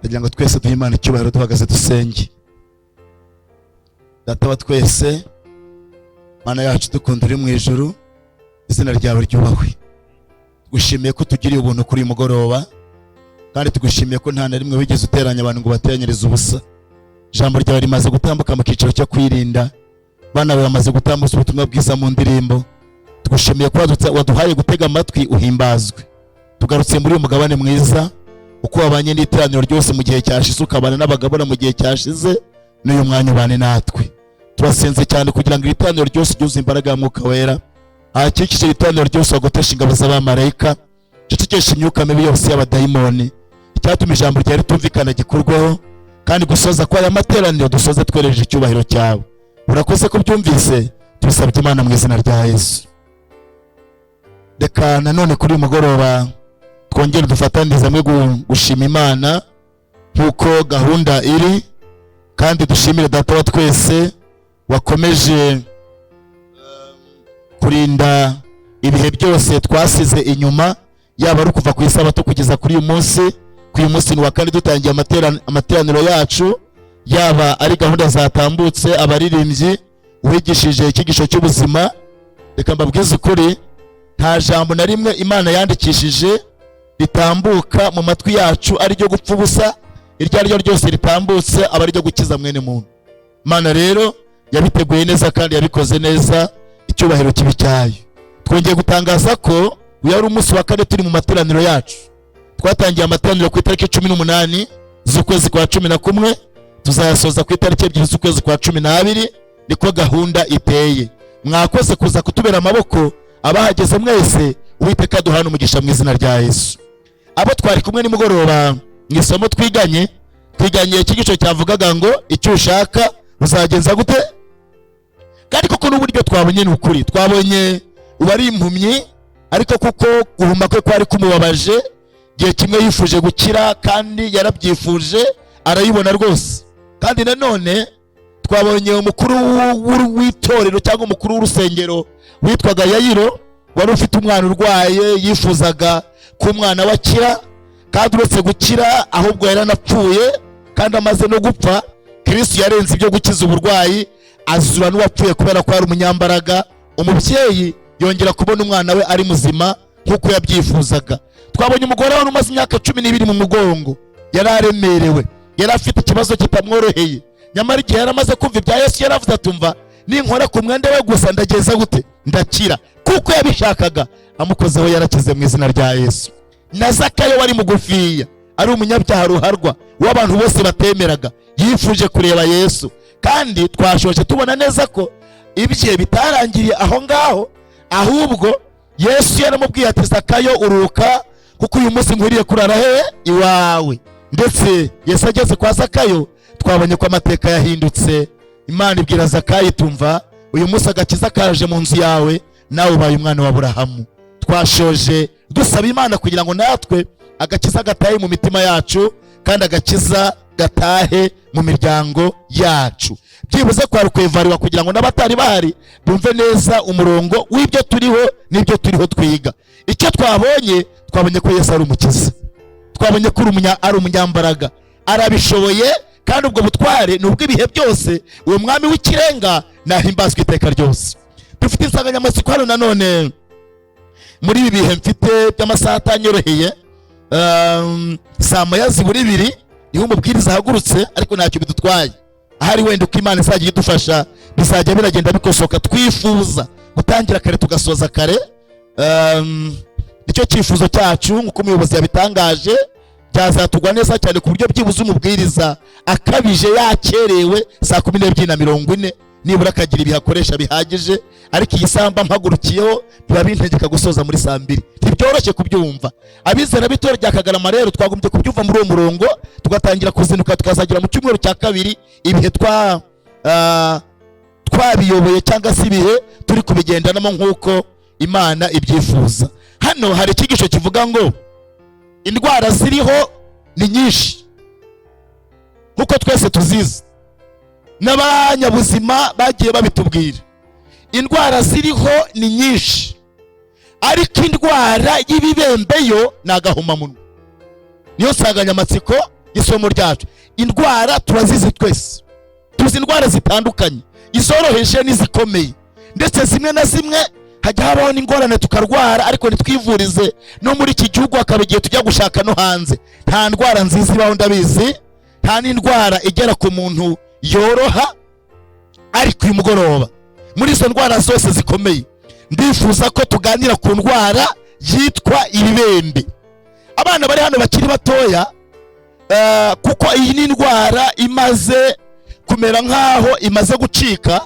kugira ngo twese duhe Imana icyubahiro duhagaze dusenge. Data wa twese, Mana yacu dukunda uri mu ijuru, izina ryawe ryubahwe. Gushimiye ko tugiriye ubuntu kuri uyu mugoroba, kandi tugushimiye ko nta na rimwe wigeze uteranya abantu ngo bateranyirize ubusa. Ijambo ryawe rimaze gutambuka mu kiciro cyo kwirinda, bana bawe bamaze gutambutsa ubutumwa bwiza mu ndirimbo. Tugushimiye ko waduhaye gutega amatwi uhimbazwe. Tugarutse muri uyu mugabane mwiza, uko wabanye n'iteraniro ryose mu gihe cyashize, ukabana n'abagabura mu gihe cyashize, n'uyu mwanya ubane natwe. Turasenze cyane kugira ngo iteraniro ryose ryuzuye imbaraga ya Mwuka Wera, ahakikije iteraniro ryose wagotesha ingabo z'abamarayika, cecekesha imyuka mibi yose y'abadayimoni, icyatuma ijambo ryawe ritumvikana gikurweho, kandi gusoza kwa aya materaniro dusoze twereje icyubahiro cyawe. Urakoze ko byumvise, tubisabye Imana mu izina rya Yesu. Reka nanone kuri uyu mugoroba twongere dufatanyirize hamwe gushima Imana nk'uko gahunda iri, kandi dushimire Data wa twese wakomeje kurinda ibihe byose twasize inyuma, yaba ari kuva ku isabato kugeza kuri uyu munsi. Ku uyu munsi ni wa kane dutangiye amateraniro yacu, yaba ari gahunda zatambutse, abaririmbyi, uwigishije icyigisho cy'ubuzima. Reka mbabwize ukuri, nta jambo na rimwe Imana yandikishije ritambuka mu matwi yacu ari ryo gupfa ubusa. Iryo ari ryo ryose ritambutse aba ari ryo gukiza mwene muntu. Imana rero yabiteguye neza kandi yabikoze neza, icyubahiro kibi cyayo. Twongeye gutangaza ko uyu ari umunsi wa kane turi mu materaniro yacu. Twatangiye amateraniro ku itariki 18 z'ukwezi kwa 11, tuzayasoza ku itariki 2 z'ukwezi kwa 12. Niko gahunda iteye. Mwakoze kuza kutubera amaboko, abahageze mwese Uwiteka duhana umugisha mu izina rya Yesu. Abo twari kumwe ni mugoroba mu isomo twiganye icyigisho cyavugaga ngo icyo ushaka uzagenza gute. Kandi koko n'uburyo twabonye ni ukuri, twabonye ubari impumyi, ariko kuko guhuma kwe kwari kumubabaje, gihe kimwe yifuje gukira kandi yarabyifuje arayibona rwose. Kandi nanone twabonye umukuru w'itorero cyangwa umukuru w'urusengero witwaga Yayiro, wari ufite umwana urwaye, yifuzaga ko umwana we akira, kandi uretse gukira ahubwo yaranapfuye, kandi amaze no gupfa. Kristo yarenze ibyo gukiza uburwayi, azura n'uwapfuye kubera ko ari umunyambaraga. Umubyeyi yongera kubona umwana we ari muzima nk'uko yabyifuzaga. Twabonye umugore we umaze imyaka 12 mu mugongo, yararemerewe, yari afite ikibazo kitamworoheye. Nyamara igihe yaramaze kumva ibya Yesu, yaravuze atumva ninkora ku mwenda we gusa ndageza gute, ndakira. Kuko yabishakaga, amukozeho yarakize mu izina rya Yesu. Na Zakayo wari mugufiya, ari umunyabyaha ruharwa w'abantu bose batemeraga, yifuje kureba Yesu. Kandi twashoje tubona neza ko ibye bitarangiriye aho ngaho, ahubwo Yesu yaramubwiye ati Zakayo uruka, kuko uyu munsi nkwiriye kurara iwawe. Ndetse Yesu ageze kwa Zakayo, twabonye ko amateka yahindutse. Imana ibwira Zakayo tumva uyu munsi agakiza kaje mu nzu yawe, nawe ubaye umwana wa Aburahamu. Twashoje dusaba Imana kugira ngo natwe agakiza gatahe mu mitima yacu, kandi agakiza gatahe mu miryango yacu. Byibuze kwa rukwevariwa kugira ngo n'abatari bahari bumve neza umurongo w'ibyo turiho n'ibyo turiho twiga. Icyo twabonye ko Yesu ari umukiza, twabonye ko ari umunyambaraga, arabishoboye, kandi ubwo butware n'ubwo ibihe byose uwo mwami w'ikirenga nahimbazwe iteka ryose. Dufite insanganyamatsiko hano nanone muri ibi bihe mfite by'amasaha atanyoroheye. Saa moya zibura 2 niho umubwiriza ahagurutse, ariko ntacyo bidutwaye. Ahari wenda uko Imana izajya idufasha bizajya biragenda bikosoka. Twifuza gutangira kare tugasoza kare, nicyo cyifuzo cyacu nk'uko umuyobozi yabitangaje. Byazatugwa neza cyane ku buryo byibuze umubwiriza akabije yakerewe saa 12:40 nibura akagira ibihakoresha bihagije. Ariko iyi samba mpagurukiyeho biba bintegeka gusoza muri saa 2. Ntibyoroshye kubyumva. Abizera b'itora rya Kagarama rero twagombye kubyumva muri uwo murongo, tugatangira kuzinuka tukazagira mu cyumweru cya 2 ibihe twabiyoboye cyangwa se ibihe turi kubigendanamo nk'uko Imana ibyifuza. Hano hari icyigisho kivuga ngo indwara ziriho ni nyinshi, nk'uko twese tuzizi n'abanyabuzima bagiye babitubwira. Indwara ziriho ni nyinshi, ariko indwara y'ibibembeyo ni agahomamunwa. Niyo nsanganyamatsiko isomo ryacu. Indwara turazizi twese, tuzi indwara zitandukanye, izoroheje n'izikomeye, ndetse zimwe na zimwe hajya habaho n'ingorane tukarwara ariko ntitwivurize no muri iki gihugu, hakaba igihe tujya gushaka no hanze. Nta ndwara nziza ibaho ndabizi, nta n'indwara igera ku muntu yoroha. Ariko uyu mugoroba muri izo ndwara zose zikomeye ndifuza ko tuganira ku ndwara yitwa ibibembe. Abana bari hano bakiri batoya, kuko iyi ni indwara imaze kumera nkaho imaze gucika.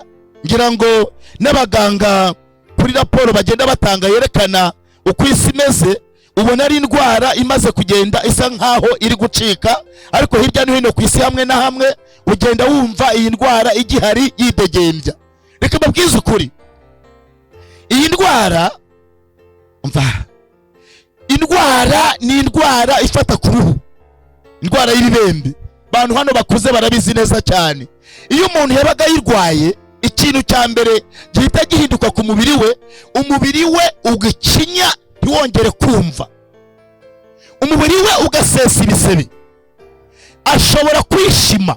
Ngira ngo n'abaganga kuri raporo bagenda batanga yerekana uko isi imeze, ubona ari indwara imaze kugenda isa nkaho iri gucika. Ariko hirya no hino ku isi hamwe na hamwe ugenda wumva iyi ndwara igihari yidegembya. Reka mbabwize ukuri, iyi ndwara indwara ni indwara ifata ku ruhu, indwara y'ibibembe. Abantu hano bakuze barabizi neza cyane. Iyo umuntu yabaga yirwaye, ikintu cya mbere gihita gihinduka ku mubiri we, umubiri we ugacinya ntiwongere kumva, umubiri we ugasesa ibisebe, ashobora kwishima.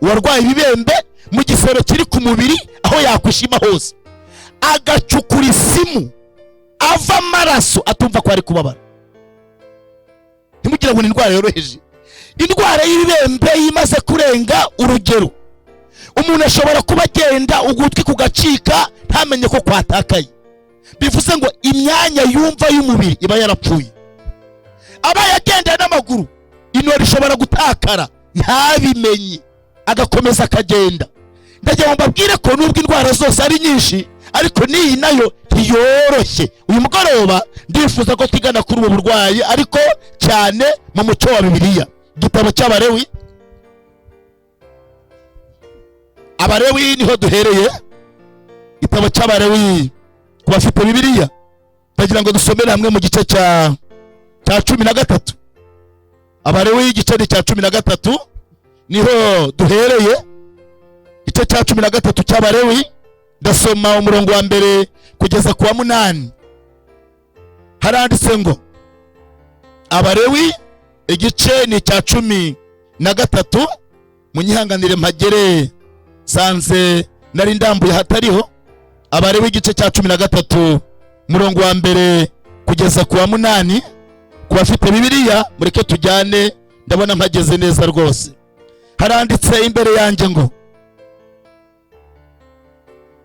Uwarwaye ibibembe mu gisebe kiri ku mubiri aho yakwishima hose, agacukura isimu ava amaraso atumva ko ari kubabara. Ntimugira ngo ni indwara yoroheje. Indwara y'ibibembe imaze kurenga urugero, umuntu ashobora kuba agenda ugutwi kugacika ntamenye ko kwatakaye. Bivuze ngo imyanya yumva y'umubiri iba yarapfuye. Abaye agenda n'amaguru, inoro ishobora gutakara ntabimenye, agakomeza akagenda. Ndagira ngo mbabwire ko nubwo indwara zose ari nyinshi, ariko n'iyi nayo ntiyoroshye. Uyu mugoroba ndifuza ko twigana kuri ubu burwayi, ariko cyane mu muco wa Bibiliya. Igitabo cy'Abalewi, Abalewi niho duhereye. Igitabo cy'Abalewi ku bafite Bibiliya, ndagira ngo dusomere hamwe mu gice cya 13. Abalewi igice cya 13 niho duhereye. Igice cya 13 cy'Abalewi, ndasoma umurongo wa mbere kugeza ku wa 8. Haranditse ngo, Abalewi igice ni cya 13, munyihanganire mpagere sanze nari ndambuye hatariho. Abalewi igice cya 13 murongo wa mbere kugeza ku wa 8. Ku bafite Bibiliya mureke tujyane, ndabona mpageze neza rwose. Haranditse imbere yanjye ngo,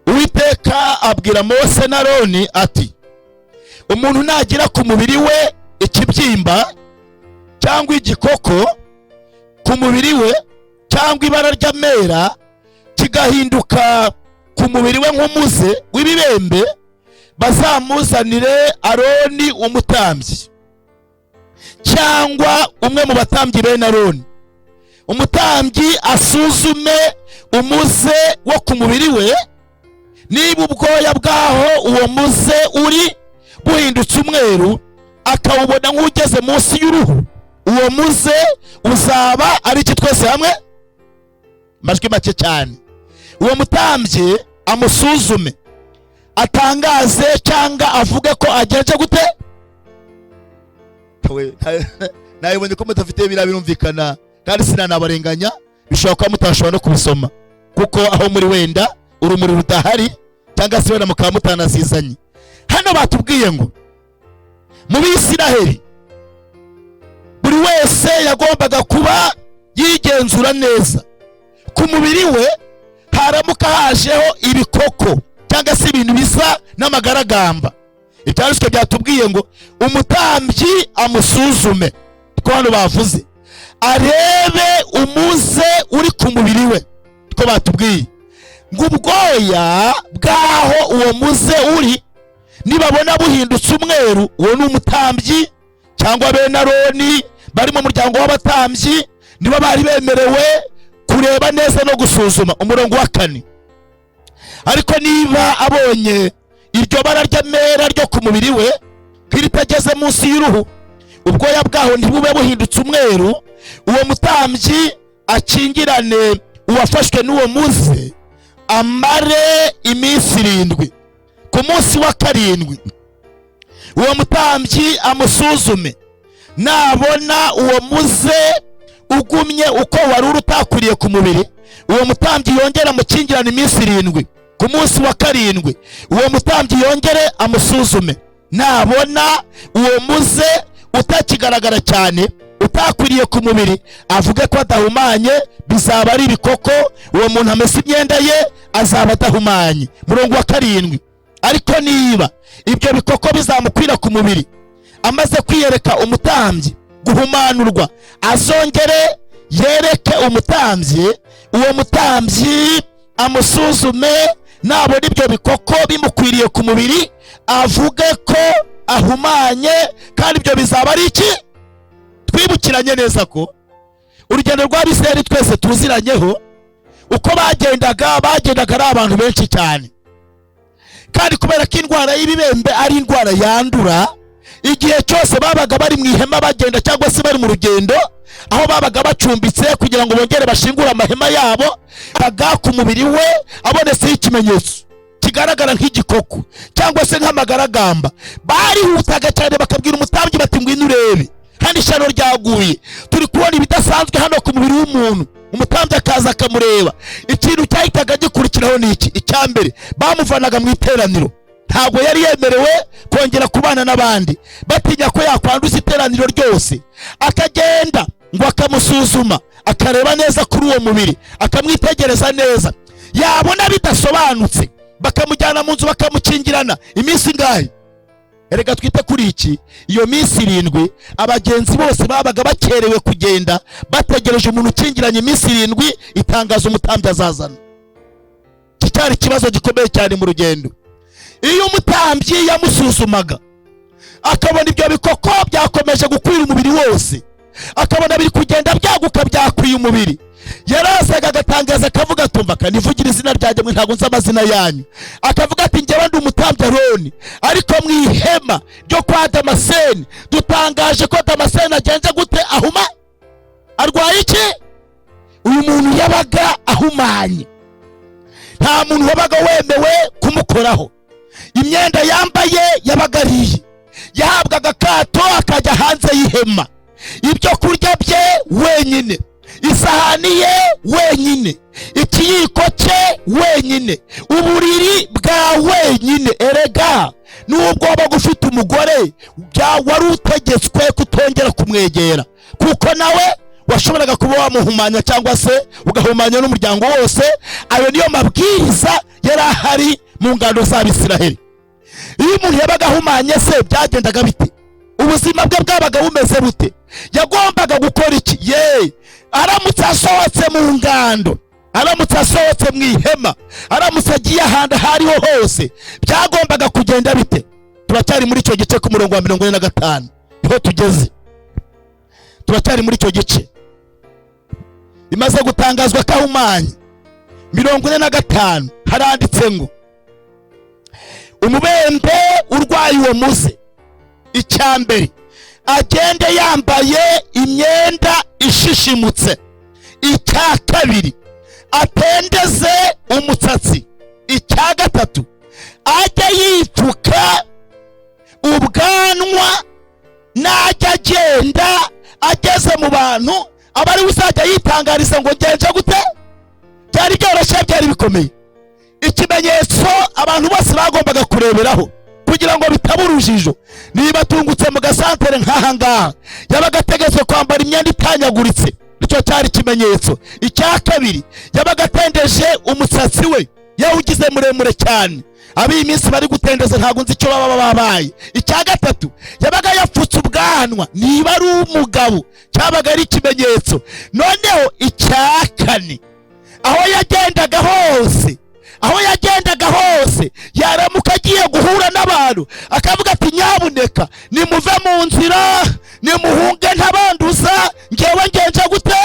Uwiteka abwira Mose na Aroni ati, umuntu nagira ku mubiri we ikibyimba cyangwa igikoko ku mubiri we, cyangwa ibara ry'amera kigahinduka ku mubiri we nk'umuze w'ibibembe, bazamuzanire Aroni umutambyi, cyangwa umwe mu batambyi bene Aroni. Umutambyi asuzume umuze wo ku mubiri we, niba ubwoya bwaho uwo muze uri buhindutse umweru, akawubona nk'ugeze munsi y'uruhu, uwo muze uzaba ari iki? Twese hamwe majwi make cyane. Uwo mutambyi amusuzume, atangaze cyangwa avuge ko agenje gute. Nayibonye ko mutafite birumvikana, kandi sinanabarenganya. Bishobora kuba mutashobora no kubisoma, kuko aho muri wenda urumuri rudahari, cyangwa se wenda mukaba mutanazizanye. Hano batubwiye ngo mu Bisiraheli buri wese yagombaga kuba yigenzura neza. Ku mubiri we haramuka hajeho ibikoko cyangwa se ibintu bisa n'amagaragamba, ibyanditswe byatubwiye ngo umutambyi amusuzume, ko hano bavuze arebe umuze uri ku mubiri we, ko batubwiye ngo ubwoya bwaho uwo muze uri nibabona buhindutse umweru, uwo ni umutambyi cyangwa bene Aroni bari mu muryango w'abatambyi, niba bari bemerewe kureba neza no gusuzuma. Umurongo wa 4, ariko niba abonye iryo bara ry'amera ryo ku mubiri we kiritageze munsi y'uruhu, ubwoya bwaho ntibube buhindutse umweru, uwo mutambyi akingirane uwafashwe n'uwo muze, amare iminsi 7. Ku munsi wa 7 uwo mutambyi amusuzume, nabona uwo muze ugumye uko wari utakwiriye ku mubiri, uwo mutambyi yongera amukingirane iminsi 7. Ku munsi wa 7 uwo mutambyi yongere amusuzume, nabona uwo muze utakigaragara cyane, utakwiriye ku mubiri, avuge ko adahumanye, bizaba ari ibikoko, uwo muntu amese imyenda ye azaba adahumanye. Murongo wa 7. Ariko niba ibyo bikoko bizamukwira ku mubiri, amaze kwiyereka umutambyi guhumanurwa, azongere yereke umutambyi, uwo mutambyi amusuzume, nabona ibyo bikoko bimukwiriye ku mubiri, avuge ko ahumanye, kandi ibyo bizaba ari iki? Twibukiranye neza ko urugendo rw'Abisirayeli twese tuziranyeho, uko bagendaga ari abantu benshi cyane, kandi kubera ko indwara y'ibibembe ari indwara yandura, igihe cyose babaga bari mu ihema bagenda cyangwa se bari mu rugendo, aho babaga bacumbitse kugira ngo bongere bashingure amahema yabo, baga ku mubiri we aboneseho ikimenyetso kigaragara nk'igikoko cyangwa se nk'amagaragamba, barihutaga cyane bakabwira umutambyi bati ngwino urebe, kandi ishyano ryaguye, turi kubona ibidasanzwe hano ku mubiri w'umuntu. Umutambyi akaza akamureba, ikintu cyahitaga gikurikiraho ni iki? Icyambere, bamuvanaga mu iteraniro, ntabwo yari yemerewe kongera kubana n'abandi, batinya ko yakwanduza iteraniro ryose. Akagenda ngo akamusuzuma, akareba neza kuri uwo mubiri, akamwitegereza neza, yabona bidasobanutse bakamujyana mu nzu bakamukingirana iminsi ingahe? Erega twite kuri iki, iyo minsi 7 abagenzi bose babaga bakerewe kugenda, bategereje umuntu ukingiranye iminsi 7, itangazo umutambyi azazana. Cyari ikibazo gikomeye cyane mu rugendo. Iyo umutambyi yamusuzumaga, akabona ibyo bikoko byakomeje gukwira umubiri wose, akabona biri kugenda byaguka byakwiye umubiri, yarazaga agatangaza akavuga tumva kanivugira izina ryanjye, mwe ntago nzi amazina yanyu. Akavuga ati njyewe ndi umutambyi Aroni, ariko mu ihema ryo kwa Damascene dutangaje ko Damascene agenze gute? Ahuma, arwaye iki? Uyu muntu yabaga ahumanye, nta muntu wabaga wemewe kumukoraho, imyenda yambaye yabagariye, yahabwaga akato akajya hanze y'ihema, ibyo kurya bye wenyine, isahani ye wenyine, ikiyiko cye wenyine, uburiri bwa wenyine. Erega nubwo waba ufite umugore, wari utegetswe kutongera kumwegera, kuko nawe washoboraga kuba wamuhumanya cyangwa se ugahumanya n'umuryango wose. Ayo niyo mabwiriza yari ahari mu ngando z'Abisirayeli. Iyo umuntu yabaga ahumanye se byagendaga bite? Ubuzima bwe bwabaga bumeze bute? Yagombaga gukora iki? Aramutse asohotse mu ngando, aramutse asohotse mu ihema, aramutse agiye ahandi hariho hose, byagombaga kugenda bite? Turacyari muri icyo gice ku murongo wa 45 niho tugeze. Turacyari muri icyo gice imaze gutangazwa ko ahumanye. 45 haranditse ngo umubembe urwaye uwo muze, icyambere agende yambaye imyenda ishishimutse, icya kabiri atendeze umusatsi, icya gatatu ajya yipfuka ubwanwa, najya agenda ageze mu bantu abari uzajya yitangariza ngo ngenje gute. Byari byoroshye, byari bikomeye, ikimenyetso abantu bose bagombaga kureberaho kugira ngo bitaba urujijo. Niba tungutse mu gasantere nk'aha ngaha, yabaga ategetswe kwambara imyenda itanyaguritse, icyo cyari ikimenyetso. Icya kabiri yabaga atendeje umusatsi we, yawugize muremure cyane, ab'iyi minsi bari gutendeza ntabwo nzi icyo baba babaye. Icya gatatu yabaga yapfutse ubwanwa, niba ari umugabo cyabaga ari ikimenyetso. Noneho icya kane, aho yagendaga hose yaramuka agiye guhura n'abantu, akavuga ati nyabuneka nimuve mu nzira, nimuhunge ntabanduza, ngewe ngenje gute.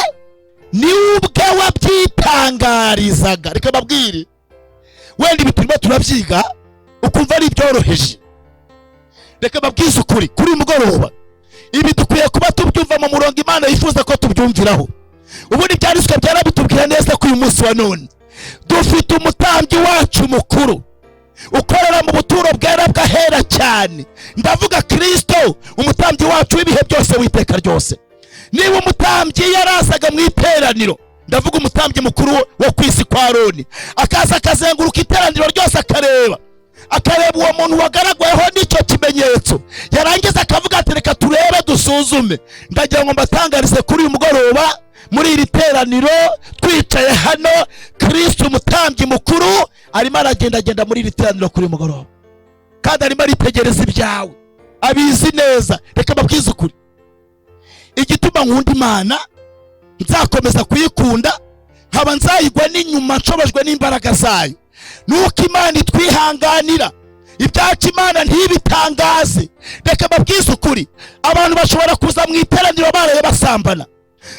Ni ubwe wabyitangarizaga. Reka babwire, wenda ibi turimo turabyiga ukumva ari ibyoroheje, reka babwize ukuri, kuri mugoroba ibi dukwiye kuba tubyumva mu murongo Imana yifuza ko tubyumviraho. Ubundi byanditswe byarabitubwira neza ko uyu munsi wa none dufite umutambyi wacu mukuru ukorera mu buturo bwera bw'ahera cyane. Ndavuga Kristo, umutambyi wacu w'ibihe byose witeka ryose. niba umutambyi yarazaga mu iteraniro, ndavuga umutambyi mukuru wo kwisi kwa Aroni, akaza akazenguruka iteraniro ryose akareba uwo muntu wagaragweho n'icyo kimenyetso, yarangiza akavuga ati reka turebe dusuzume. Ndagira ngo mbatangarize kuri uyu mugoroba muri iri teraniro twicaye hano, Kristo umutambyi mukuru arimo aragenda muri iri teraniro kuri uyu mugoroba, kandi arimo aritegereza ibyawe, abizi neza. Reka mbabwize ukuri, igituma nkunda Imana, nzakomeza kuyikunda, nkaba nzayigwa n'inyuma nshobojwe n'imbaraga zayo, nuko Imana itwihanganira, ibyacu Imana ntibitangaze. Reka mbabwize ukuri, abantu bashobora kuza mu iteraniro baraye basambana,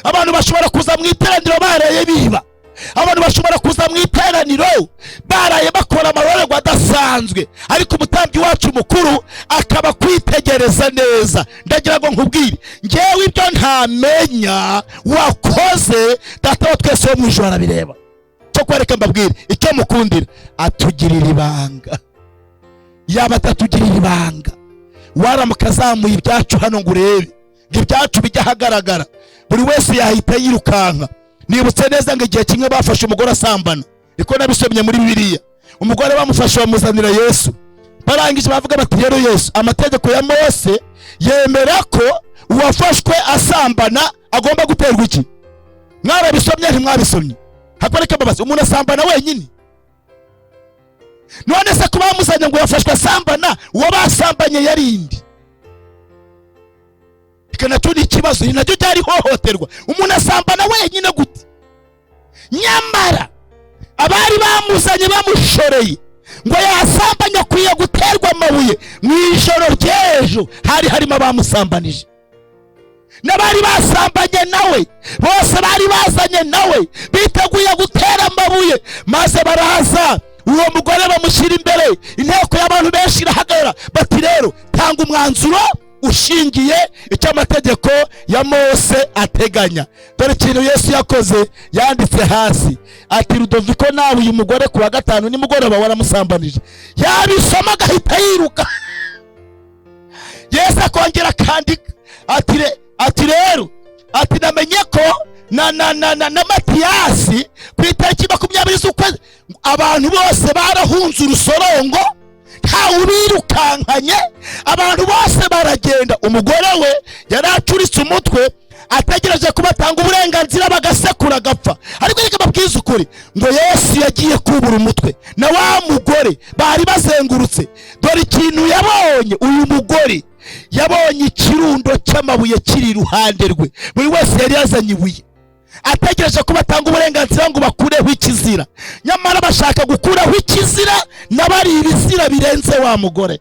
abantu bashobora kuza mu iteraniro baraye biba, abantu bashobora kuza mu iteraniro baraye bakora amarorerwa adasanzwe, ariko umutambyi wacu mukuru akaba kwitegereza neza. Ndagira ngo nkubwire, ngewe ibyo ntamenya wakoze, Data wa twese wo mu ijuru arabireba. Cyo kwereka mbabwire, icyo mukundira, atugirira ibanga. Yaba atatugirira ibanga, waramukazamuye ibyacu hano ngo urebe, ngo ibyacu bijya ahagaragara, buri wese yahita yirukanka. Nibutse neza ngo igihe kimwe bafashe umugore asambana, iko nabisomye muri Bibiliya. Umugore bamufashe bamuzanira Yesu, barangije bavuga bati rero Yesu, amategeko ya Mose yemera ko uwafashwe asambana agomba guterwa iki? Mwarabisomye ntimwabisomye? Hakoreka babaza, umuntu asambana wenyine? None se kuba bamuzanye ngo yafashwe asambana, uwo basambanye yarindi? Ikanacyo ni ikibazo, ni nacyo cyari hohoterwa. Umuntu asambana wenyine gute? Nyamara abari bamuzanye bamushoreye ngo yasambanye akwiye guterwa amabuye, mu ijoro ry'ejo hari harimo abamusambanije, n'abari basambanye nawe bose bari bazanye nawe biteguye gutera amabuye. Maze baraza, uwo mugore bamushyira imbere, inteko y'abantu benshi irahagarara bati rero tanga umwanzuro ushingiye icyo amategeko ya Mose ateganya. Dore ikintu Yesu yakoze, yanditse hasi ati Rudoviko, nawe uyu mugore ku wa gatanu nimugoroba waramusambanije. Yabisoma agahita yiruka. Yesu akongera akandika ati rero ati namenye ko na Matiyasi ku itariki 20 z'ukwezi abantu bose barahunze urusorongo, ntawe ubirukankanye, abantu bose baragenda. Umugore we yaracuritse umutwe ategereje kubatanga uburenganzira bagasekura agapfa. Ariko reka babwize ukuri, ngo Yesu yagiye kubura umutwe na wa mugore bari bazengurutse. Dore ikintu yabonye, uyu mugore yabonye ikirundo cy'amabuye kiri iruhande rwe. Buri wese yari yazanye ibuye, ategereje kubatanga uburenganzira ngo bakureho ikizira. Nyamara bashaka gukuraho ikizira n'abari ibizira birenze wa mugore.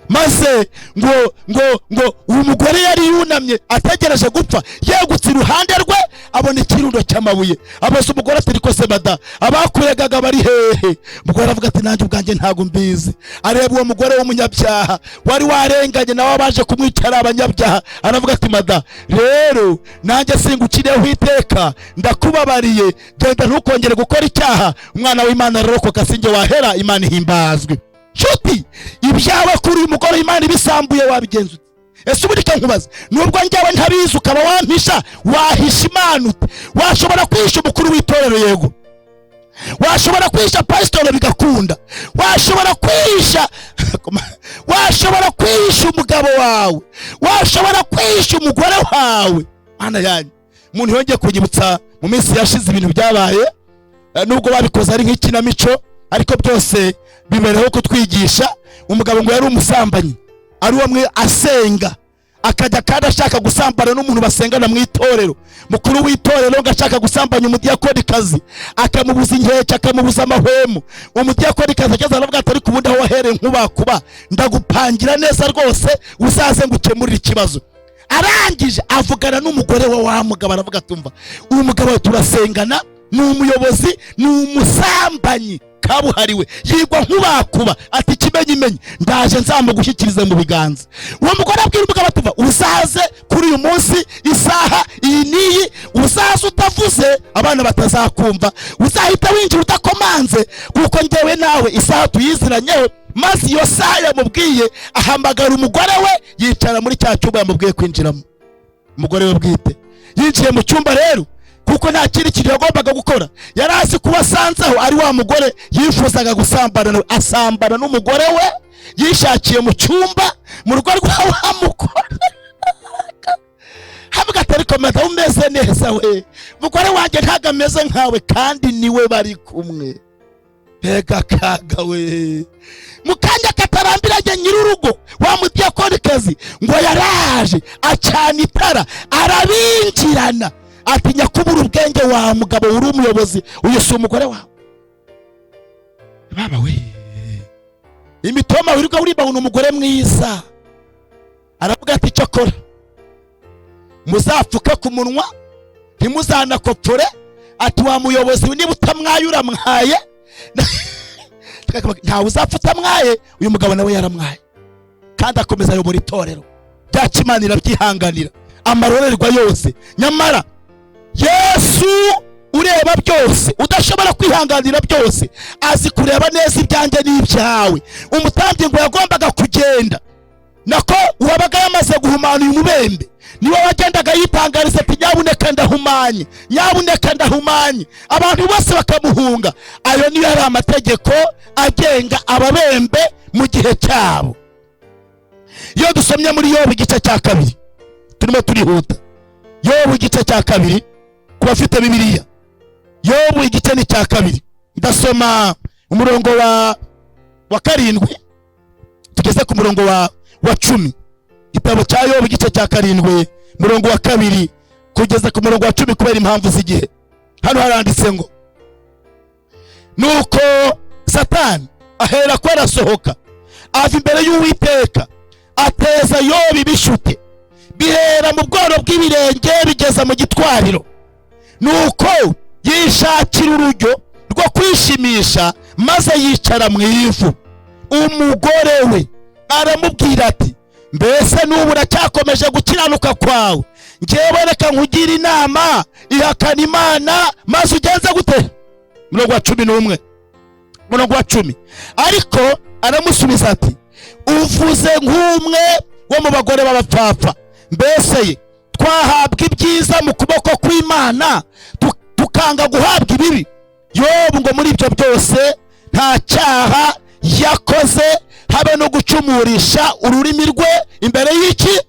Maze ngo uyu mugore yari yunamye ategereje gupfa, yegutse iruhande rwe abona ikirundo cy'amabuye. Abaza umugore ati ariko se bada, abakuregaga bari hehe? Umugore avuga ati nanjye ubwanjye ntago mbizi. Areba uwo mugore w'umunyabyaha wari warenganye nawe abaje kumwicara abanyabyaha, aravuga ati mada, rero nanjye singukireho iteka, ndakubabariye, genda ntukongere gukora icyaha, umwana w'Imana ararokoka, sinjye wahera, Imana ihimbazwe. Nshuti, ibyawe kuri uyu mugore Imana ibisambuye wabigenza ute? Ese ubundi nkubaza, nubwo njyewe ntabizi ukaba wampisha, wahisha Imana ute? Washobora kwisha umukuru w'itorero, yego, washobora kwisha pastor bigakunda, washobora kwisha umugabo wawe, washobora kwisha umugore wawe. Mana yanyu, umuntu yongeye kunyibutsa mu minsi yashize ibintu byabaye, nubwo babikoze ari nk'ikinamico, ariko byose bibereho kutwigisha. Umugabo ngo yari umusambanyi, ari umwe asenga, akajya kandi ashaka gusambana n'umuntu basengana mu itorero. Mukuru w'itorero ngo ashaka gusambanya umudiyakonikazi, akamubuza inkeke, akamubuza amahwemo. Umudiyakonikazi ageze aravuga ati ariko ubundi aho wahereye nkubakuba, ndagupangira neza rwose uzaze ngukemurire ikibazo. Arangije avugana n'umugore wa mugabo, aravuga tumva, uyu mugabo turasengana, ni umuyobozi, ni umusambanyi kabuhariwe, yigwa nkubakuba, ati kimenyimenyi ndaje nzamugushyikirize mu biganza. Uwo mugore abwira umugabo ati uzaze kuri uyu munsi isaha iyi niyi, uzaze utavuze abana batazakumva, uzahita winjira utakomanze, kuko njyewe nawe isaha tuyiziranyeho. Maze iyo saha yamubwiye, ahamagara umugore we yicara muri cya cyumba yamubwiye kwinjiramo. Umugore we bwite yinjiye mu cyumba rero kuko nta kindi kintu yagombaga gukora, yari azi kuba asanzeho ari wa mugore yifuzaga gusambana nawe, asambana n'umugore we yishakiye mu cyumba mu rugo rwa wa mugore. Havuga ati ariko mata umeze neza we, mugore wanjye ntago ameze nkawe kandi niwe bari kumwe. Mbega kaga we, mukanya katarambiranye nyir'urugo wa mudiyakonikazi ngo yaraje acana itara arabinjirana ati nyakubura ubwenge wa mugabo uri umuyobozi, uyu si umugore wawe. Baba we, imitoma wirirwa uriba ni umugore mwiza. Aravuga ati cyo kora muzapfuka ku munwa ntimuzanakopfore, ati wa muyobozi niba utamwaye uramwaye. Ntawe uzapfa utamwaye, uyu mugabo nawe yaramwaye kandi akomeza ayobora itorero ryacu. Imana irabyihanganira amarorerwa yose. Nyamara Yesu ureba byose, udashobora kwihanganira byose, azi kureba neza ibyanjye n'ibyawe. Umutambyi ngo yagombaga kugenda, nako uwabaga yamaze guhumana uyu mubembe niwe wagendaga yitangariza ati nyabuneka ndahumanye, nyabuneka ndahumanye, abantu bose bakamuhunga. Ayo niyo yari amategeko agenga ababembe mu gihe cyabo. Iyo dusomye muri Yobu igice cya 2, turimo turihuta. Yobu igice cya 2 ku bafite Bibiliya, Yobu igice ni cya 2, ndasoma umurongo wa 7 tugeze ku murongo wa 10. Igitabo cya Yobu igice cya 7 murongo wa 2 kugeza ku murongo wa 10 kubera impamvu z'igihe. Hano haranditse ngo nuko Satani ahera ko arasohoka ava imbere y'Uwiteka, ateza Yobu ibishute bihera mu bworo bw'ibirenge bigeza mu gitwariro. Nuko yishakira urujyo rwo kwishimisha maze yicara mu ivu. Umugore we aramubwira ati mbese n'ubu uracyakomeje gukiranuka kwawe? Ngewe reka nkugira inama, ihakana Imana maze ugenze gute? Murongo wa 11, murongo wa 10. Ariko aramusubiza ati uvuze nk'umwe wo mu bagore b'abapfapfa. Mbese twahabwa ibyiza mu kuboko kw'Imana tukanga guhabwa ibibi? Yobu ngo muri ibyo byose nta cyaha yakoze, habe no gucumurisha ururimi rwe imbere y'iki.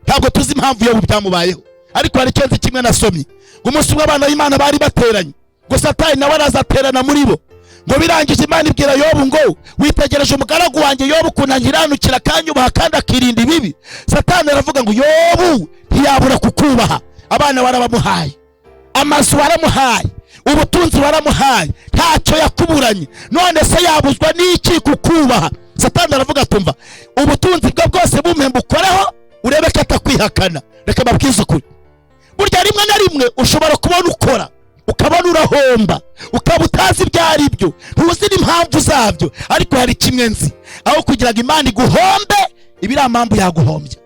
Ntabwo tuzi impamvu Yobu byamubayeho, ariko hari ikintu kimwe nasomye ngo umunsi umwe abana b'Imana bari bateranye, ngo Satani nawe arazaterana muri bo. Ngo birangije Imana ibwira Yobu ngo witegereje umugaragu wanjye Yobu kunankiranukira akanyubaha kandi akirinda ibibi. Satani aravuga ngo Yobu ntiyabura kukubaha. Abana warabamuhaye, amazu waramuhaye, ubutunzi waramuhaye, ntacyo yakuburanye, none se yabuzwa n'iki kukubaha? Satani aravuga tumva ubutunzi bwe bwose bumpemba ukoreho urebe ko atakwihakana. Reka babwize ukuri, burya rimwe na rimwe ushobora kubona ukora ukabona urahomba, ukaba utazi ibyo ari byo, ntuzi n'impamvu zabyo, ariko hari kimwe nzi, aho kugira ngo Imana iguhombe ibiri impamvu yaguhombya.